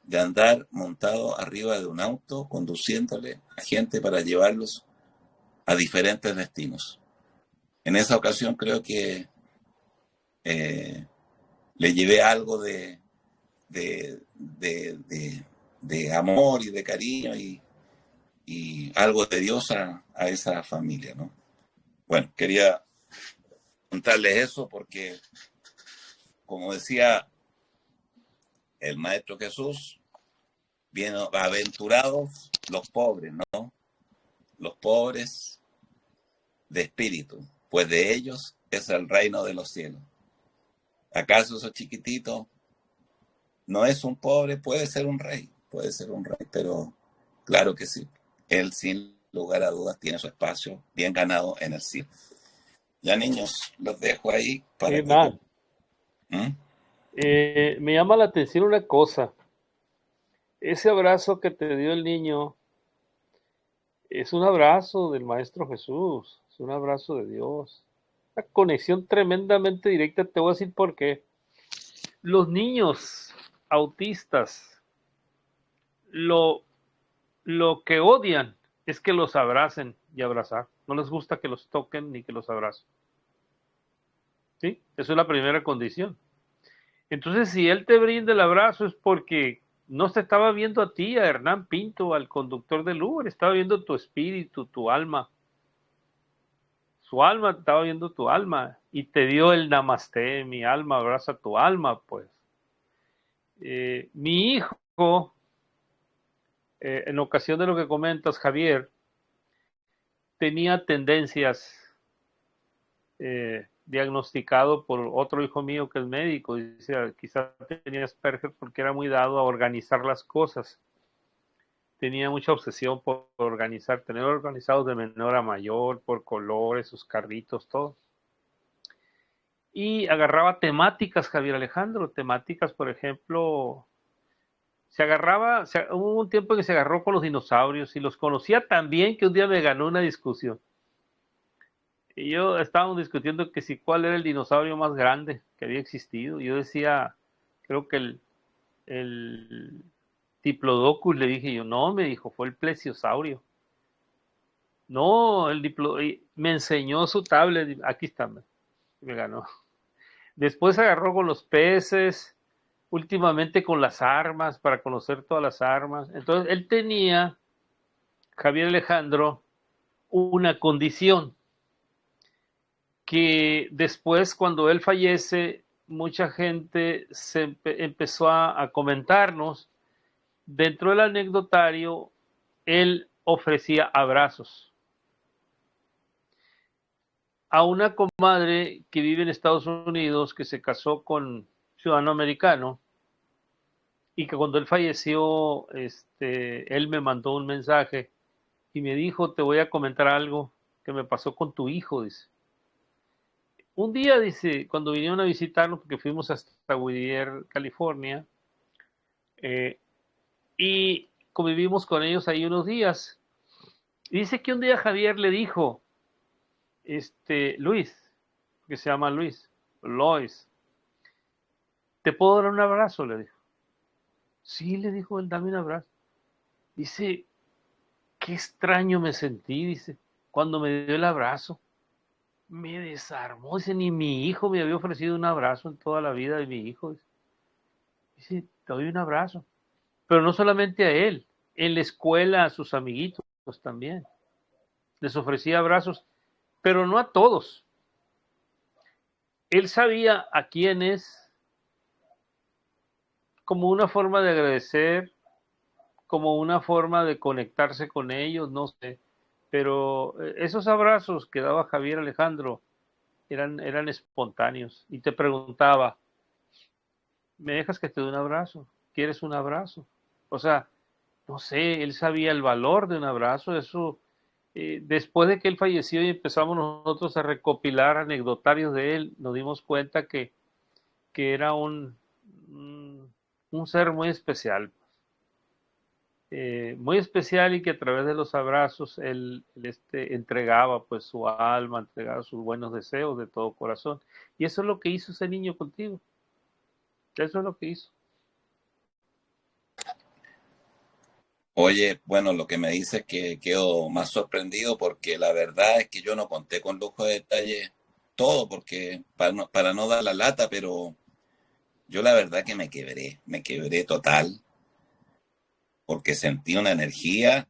de andar montado arriba de un auto, conduciéndole a gente para llevarlos a diferentes destinos. En esa ocasión creo que le llevé algo de amor y de cariño, y algo de Dios a esa familia, ¿no? Bueno, quería contarles eso porque, como decía el Maestro Jesús, bienaventurados los pobres, ¿no? Los pobres de espíritu, pues de ellos es el reino de los cielos. ¿Acaso esos chiquititos no es un pobre? Puede ser un rey, pero claro que sí. Él, sin lugar a dudas, tiene su espacio bien ganado en el cielo. Ya, niños, los dejo ahí para que... ¿Mm? Me llama la atención una cosa. Ese abrazo que te dio el niño es un abrazo del Maestro Jesús, es un abrazo de Dios. Una conexión tremendamente directa. Te voy a decir por qué. Los niños autistas lo que odian es que los abracen y abrazar. No les gusta que los toquen ni que los abracen. ¿Sí? Esa es la primera condición. Entonces, si él te brinda el abrazo es porque no se estaba viendo a ti, a Hernán Pinto, al conductor del Uber, estaba viendo tu espíritu, tu alma. Su alma estaba viendo tu alma y te dio el namaste, mi alma abraza tu alma, pues. Mi hijo, en ocasión de lo que comentas, Javier, tenía tendencias diagnosticado por otro hijo mío que es médico. Dice, quizás tenía Asperger porque era muy dado a organizar las cosas. Tenía mucha obsesión por organizar, tener organizados de menor a mayor, por colores, sus carritos, todo. Y agarraba temáticas, Javier Alejandro, temáticas, por ejemplo, hubo un tiempo que se agarró con los dinosaurios y los conocía tan bien que un día me ganó una discusión. Y yo estábamos discutiendo que si cuál era el dinosaurio más grande que había existido. Yo decía, creo que el Diplodocus, le dije yo, no, me dijo, fue el plesiosaurio. No, me enseñó su tablet, aquí está, me ganó. Después agarró con los peces, últimamente con las armas, para conocer todas las armas. Entonces, él tenía, Javier Alejandro, una condición que después, cuando él fallece, mucha gente empezó a comentarnos. Dentro del anecdotario, él ofrecía abrazos a una comadre que vive en Estados Unidos, que se casó con ciudadano americano, y que cuando él falleció, él me mandó un mensaje y me dijo, te voy a comentar algo que me pasó con tu hijo, dice. Un día, dice, cuando vinieron a visitarnos, porque fuimos hasta Whittier, California, y convivimos con ellos ahí unos días. Y dice que un día Javier le dijo, Luis, que se llama Lois, ¿te puedo dar un abrazo? Le dijo. Sí, le dijo él, dame un abrazo. Dice, qué extraño me sentí, dice, cuando me dio el abrazo. Me desarmó, dice, ni mi hijo me había ofrecido un abrazo en toda la vida de mi hijo. Dice, te doy un abrazo. Pero no solamente a él, en la escuela a sus amiguitos también. Les ofrecía abrazos, pero no a todos. Él sabía a quiénes, como una forma de agradecer, como una forma de conectarse con ellos, no sé. Pero esos abrazos que daba Javier Alejandro eran espontáneos. Y te preguntaba, ¿me dejas que te dé un abrazo? ¿Quieres un abrazo? O sea, no sé, él sabía el valor de un abrazo. Eso, después de que él falleció y empezamos nosotros a recopilar anecdotarios de él, nos dimos cuenta que era un ser muy especial. Muy especial, y que a través de los abrazos él entregaba pues su alma, entregaba sus buenos deseos de todo corazón. Y eso es lo que hizo ese niño contigo. Eso es lo que hizo. Oye, bueno, lo que me dice es que quedo más sorprendido, porque la verdad es que yo no conté con lujo de detalle todo, porque para no dar la lata, pero yo la verdad que me quebré total, porque sentí una energía,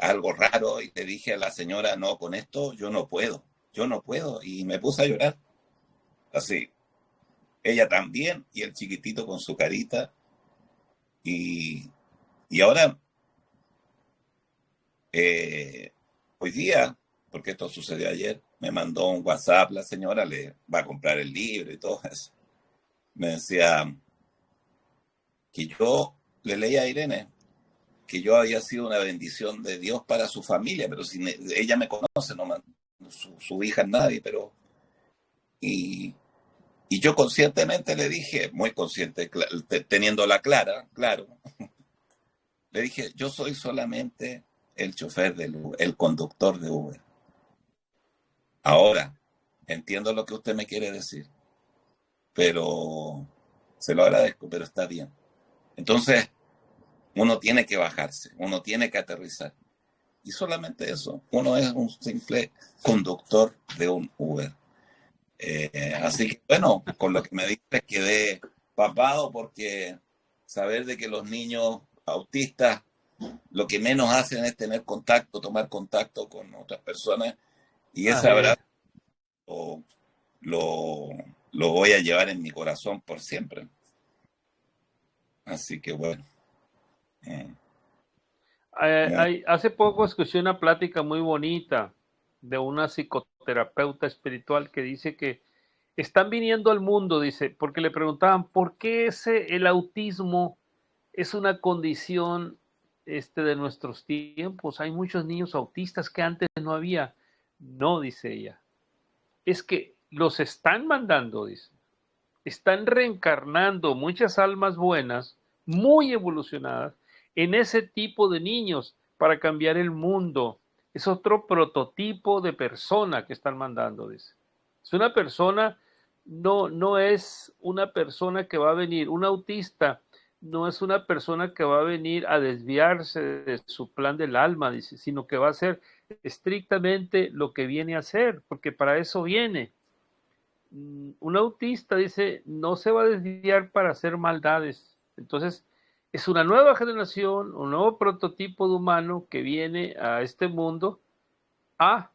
algo raro, y le dije a la señora, no, con esto yo no puedo, y me puse a llorar, así. ella también, y el chiquitito con su carita. Y, y ahora, hoy día, porque esto sucedió ayer, me mandó un WhatsApp, la señora le va a comprar el libro y todo eso. Me decía que yo le leía a Irene que yo había sido una bendición de Dios para su familia, pero si ella me conoce, no su hija es nadie, pero y, y yo conscientemente le dije, muy consciente, teniéndola clara, claro, le dije, yo soy solamente el chofer del Uber, el conductor de Uber. Ahora, entiendo lo que usted me quiere decir, pero se lo agradezco, pero está bien. Entonces, uno tiene que bajarse, uno tiene que aterrizar. Y solamente eso, uno es un simple conductor de un Uber. Así que bueno, con lo que me dijiste quedé papado porque saber de que los niños autistas lo que menos hacen es tener contacto, tomar contacto con otras personas y ese abrazo lo, lo voy a llevar en mi corazón por siempre. Así que bueno. Hace poco escuché una plática muy bonita de una psicoterapeuta espiritual que dice que están viniendo al mundo, dice, porque le preguntaban por qué el autismo es una condición de nuestros tiempos. Hay muchos niños autistas que antes no había. No, dice ella. Es que los están mandando, dice. Están reencarnando muchas almas buenas, muy evolucionadas, en ese tipo de niños para cambiar el mundo. Es otro prototipo de persona que están mandando, dice. Es una persona, no es una persona que va a venir, un autista no es una persona que va a venir a desviarse de su plan del alma, dice, sino que va a hacer estrictamente lo que viene a hacer, porque para eso viene. Un autista, dice, no se va a desviar para hacer maldades. Entonces, es una nueva generación, un nuevo prototipo de humano que viene a este mundo a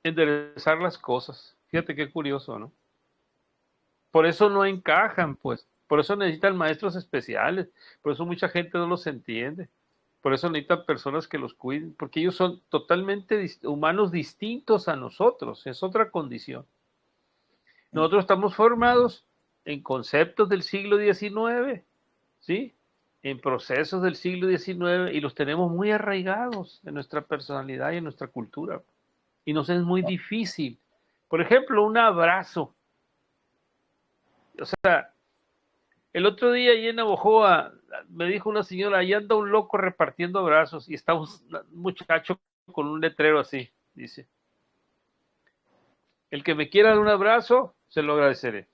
enderezar las cosas. Fíjate qué curioso, ¿no? Por eso no encajan, pues. Por eso necesitan maestros especiales. Por eso mucha gente no los entiende. Por eso necesitan personas que los cuiden. Porque ellos son totalmente humanos distintos a nosotros. Es otra condición. Nosotros estamos formados en conceptos del siglo XIX, ¿sí? En procesos del siglo XIX y los tenemos muy arraigados en nuestra personalidad y en nuestra cultura. Y nos es muy difícil. Por ejemplo, un abrazo. O sea, el otro día allí en Navojoa me dijo una señora, ahí anda un loco repartiendo abrazos y está un muchacho con un letrero así, dice. El que me quiera dar un abrazo, se lo agradeceré.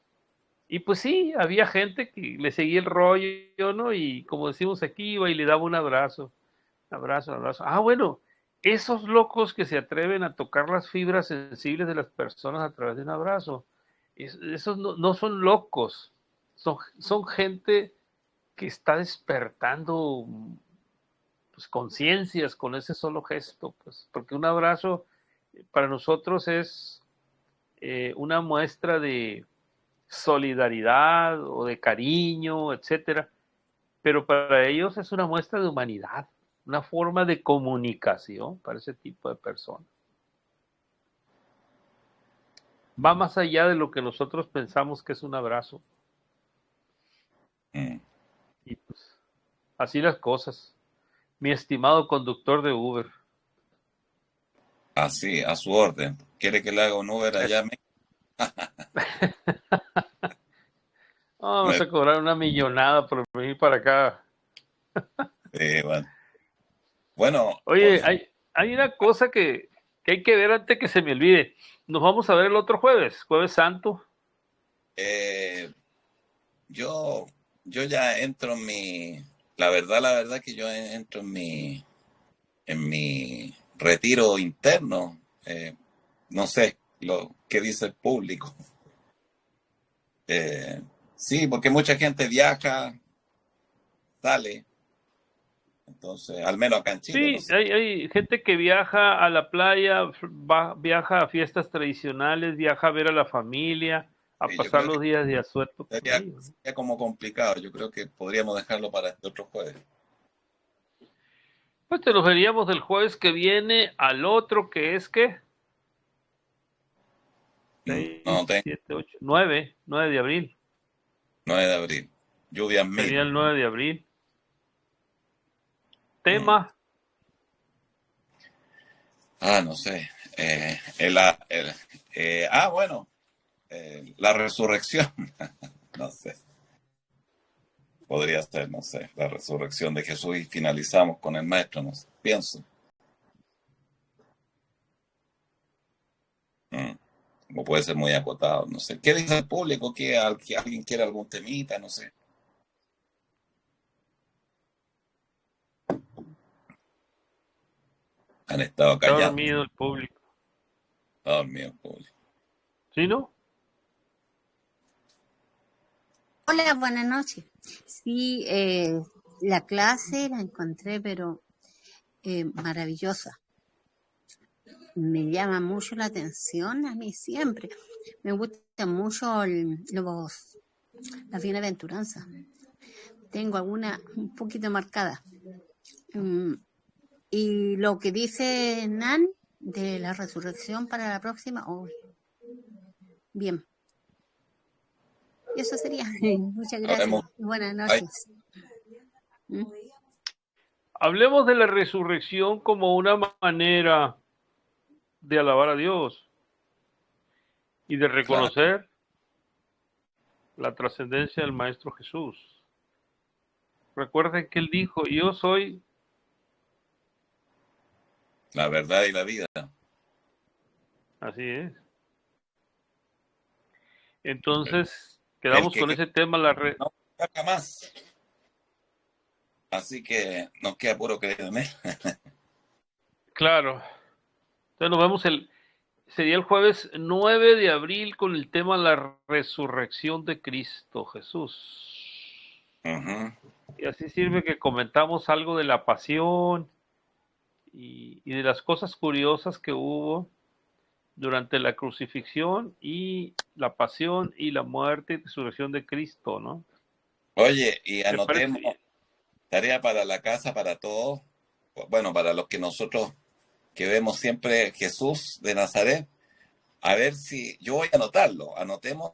Y pues sí, había gente que le seguía el rollo, ¿no? Y como decimos aquí, iba y le daba un abrazo. Abrazo, abrazo. Ah, bueno, esos locos que se atreven a tocar las fibras sensibles de las personas a través de un abrazo, esos no son locos, son gente que está despertando pues, conciencias con ese solo gesto, pues, porque un abrazo para nosotros es una muestra de solidaridad o de cariño, etcétera, pero para ellos es una muestra de humanidad, una forma de comunicación para ese tipo de personas. Va más allá de lo que nosotros pensamos que es un abrazo. Y pues, así las cosas. Mi estimado conductor de Uber. Así, a su orden. ¿Quiere que le haga un Uber allá? Vamos a cobrar una millonada por venir para acá. Bueno. Oye, hay una cosa que hay que ver antes que se me olvide. Nos vamos a ver el otro jueves, Jueves Santo. Yo ya entro en mi, la verdad que yo entro en mi retiro interno. No sé lo que dice el público. Sí, porque mucha gente viaja, sale. Entonces, al menos acá en Chile, Sí, no sé. hay gente que viaja a la playa, viaja a fiestas tradicionales, viaja a ver a la familia, a yo pasar creo que los días de asueto con sería, ellos. sería como complicado. Yo creo que podríamos dejarlo para este otro jueves. Pues te los veríamos el jueves que viene al otro que es que No 6, tengo 7, 8, 9 de abril. 9 de abril. Lluvias Sería mil. el 9 de abril. Mm. Tema, No sé. Bueno, la resurrección. No sé. Podría ser, no sé, la resurrección de Jesús y finalizamos con el maestro, no sé. Pienso. Mm. O puede ser muy acotado, no sé. ¿Qué dice el público? Que alguien quiere algún temita? No sé. Han estado está callando. dormido el público. Oh, mío, público. ¿Sí, no? Hola, buenas noches. Sí, la clase la encontré, pero maravillosa. Me llama mucho la atención a mí siempre. Me gustan mucho las bienaventuranzas. Tengo alguna un poquito marcada. Y lo que dice Nan de la resurrección para la próxima, bien. Y eso sería. Muchas gracias. Hablemos. Buenas Ay, noches. ¿Mm? Hablemos de la resurrección como una manera de alabar a Dios y de claro, reconocer la trascendencia del Maestro Jesús. Recuerden que Él dijo, yo soy, la verdad y la vida. así es. El, Entonces, el quedamos que con cree ese tema, no saca más. Así que nos queda puro creer en él. claro. Entonces nos vemos sería el jueves 9 de abril con el tema la resurrección de Cristo Jesús. Ujú. Y así sirve que comentamos algo de la pasión y de las cosas curiosas que hubo durante la crucifixión y la pasión y la muerte y resurrección de Cristo, ¿no? Oye, y ¿Te parece anotemos bien? tarea para la casa, para todos. Bueno, para los que nosotros que vemos siempre Jesús de Nazaret. A ver si yo voy a anotarlo. Anotemos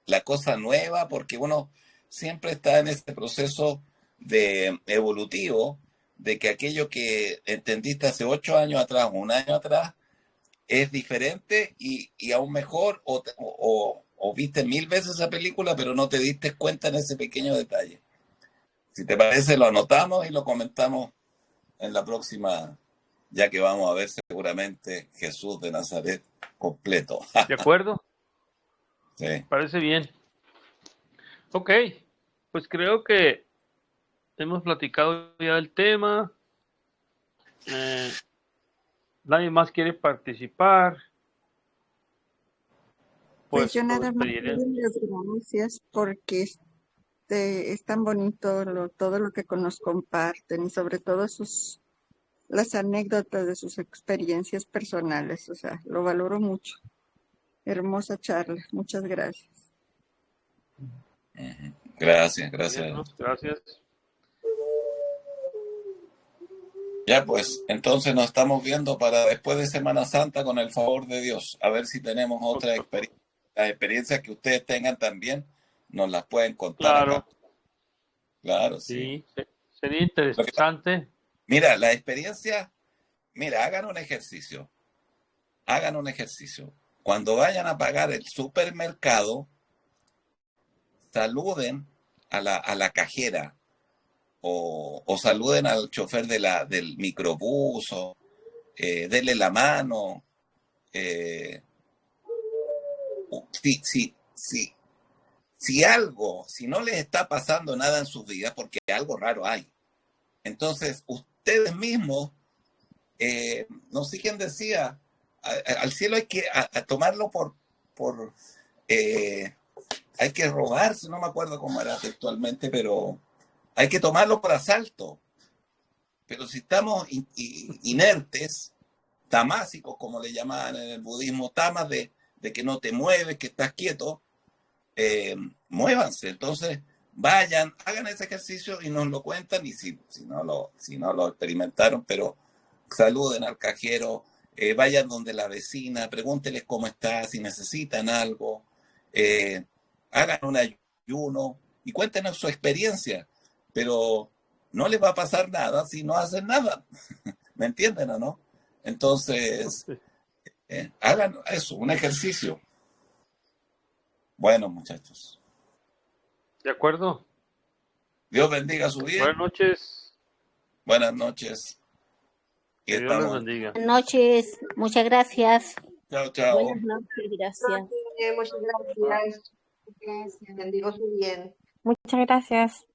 la cosa nueva porque uno siempre está en este proceso de evolutivo de que aquello que entendiste hace 8 años atrás o un año atrás es diferente y aún mejor o viste 1000 veces esa película pero no te diste cuenta en ese pequeño detalle. Si te parece lo anotamos y lo comentamos en la próxima, ya que vamos a ver seguramente Jesús de Nazaret completo. ¿De acuerdo? Sí. Parece bien. Ok, pues creo que hemos platicado ya del tema. Nadie más quiere participar. Pues Pues yo lo nada más despediré. doy las gracias porque es tan bonito todo lo que nos comparten y sobre todo las anécdotas de sus experiencias personales. O sea, lo valoro mucho. Hermosa charla. Muchas gracias. Gracias, Bien, gracias. ¿no? Gracias. Ya pues, entonces nos estamos viendo para después de Semana Santa con el favor de Dios. A ver si tenemos otra experiencia. Las experiencias que ustedes tengan también nos las pueden contar acá. Claro, Claro, sí. sí. Sería Lo que- interesante. mira, la experiencia, mira, hagan un ejercicio. Hagan un ejercicio. Cuando vayan a pagar el supermercado, saluden a la cajera o saluden al chofer del microbús o denle la mano. eh, si, si no les está pasando nada en sus vidas, porque algo raro hay, entonces ustedes mismos, no sé quién decía, al cielo hay que a tomarlo por hay que robarse, no me acuerdo cómo era textualmente, pero hay que tomarlo por asalto. Pero si estamos inertes, tamásicos, como le llamaban en el budismo, tamas de que no te mueves, que estás quieto, muévanse. Entonces, vayan, hagan ese ejercicio y nos lo cuentan. Y si no lo experimentaron, pero saluden al cajero, vayan donde la vecina, pregúnteles cómo está, si necesitan algo, hagan un ayuno y cuéntenos su experiencia. Pero no les va a pasar nada si no hacen nada. ¿Me entienden o no? Entonces, hagan eso, un ejercicio. Bueno, muchachos. ¿De acuerdo? Dios bendiga su día. Buenas noches. Buenas noches. Y Que Dios les estamos. bendiga. Buenas noches, muchas gracias. Chao, chao. Buenas noches, gracias. Muchas gracias. Bendigo su bien. Muchas gracias.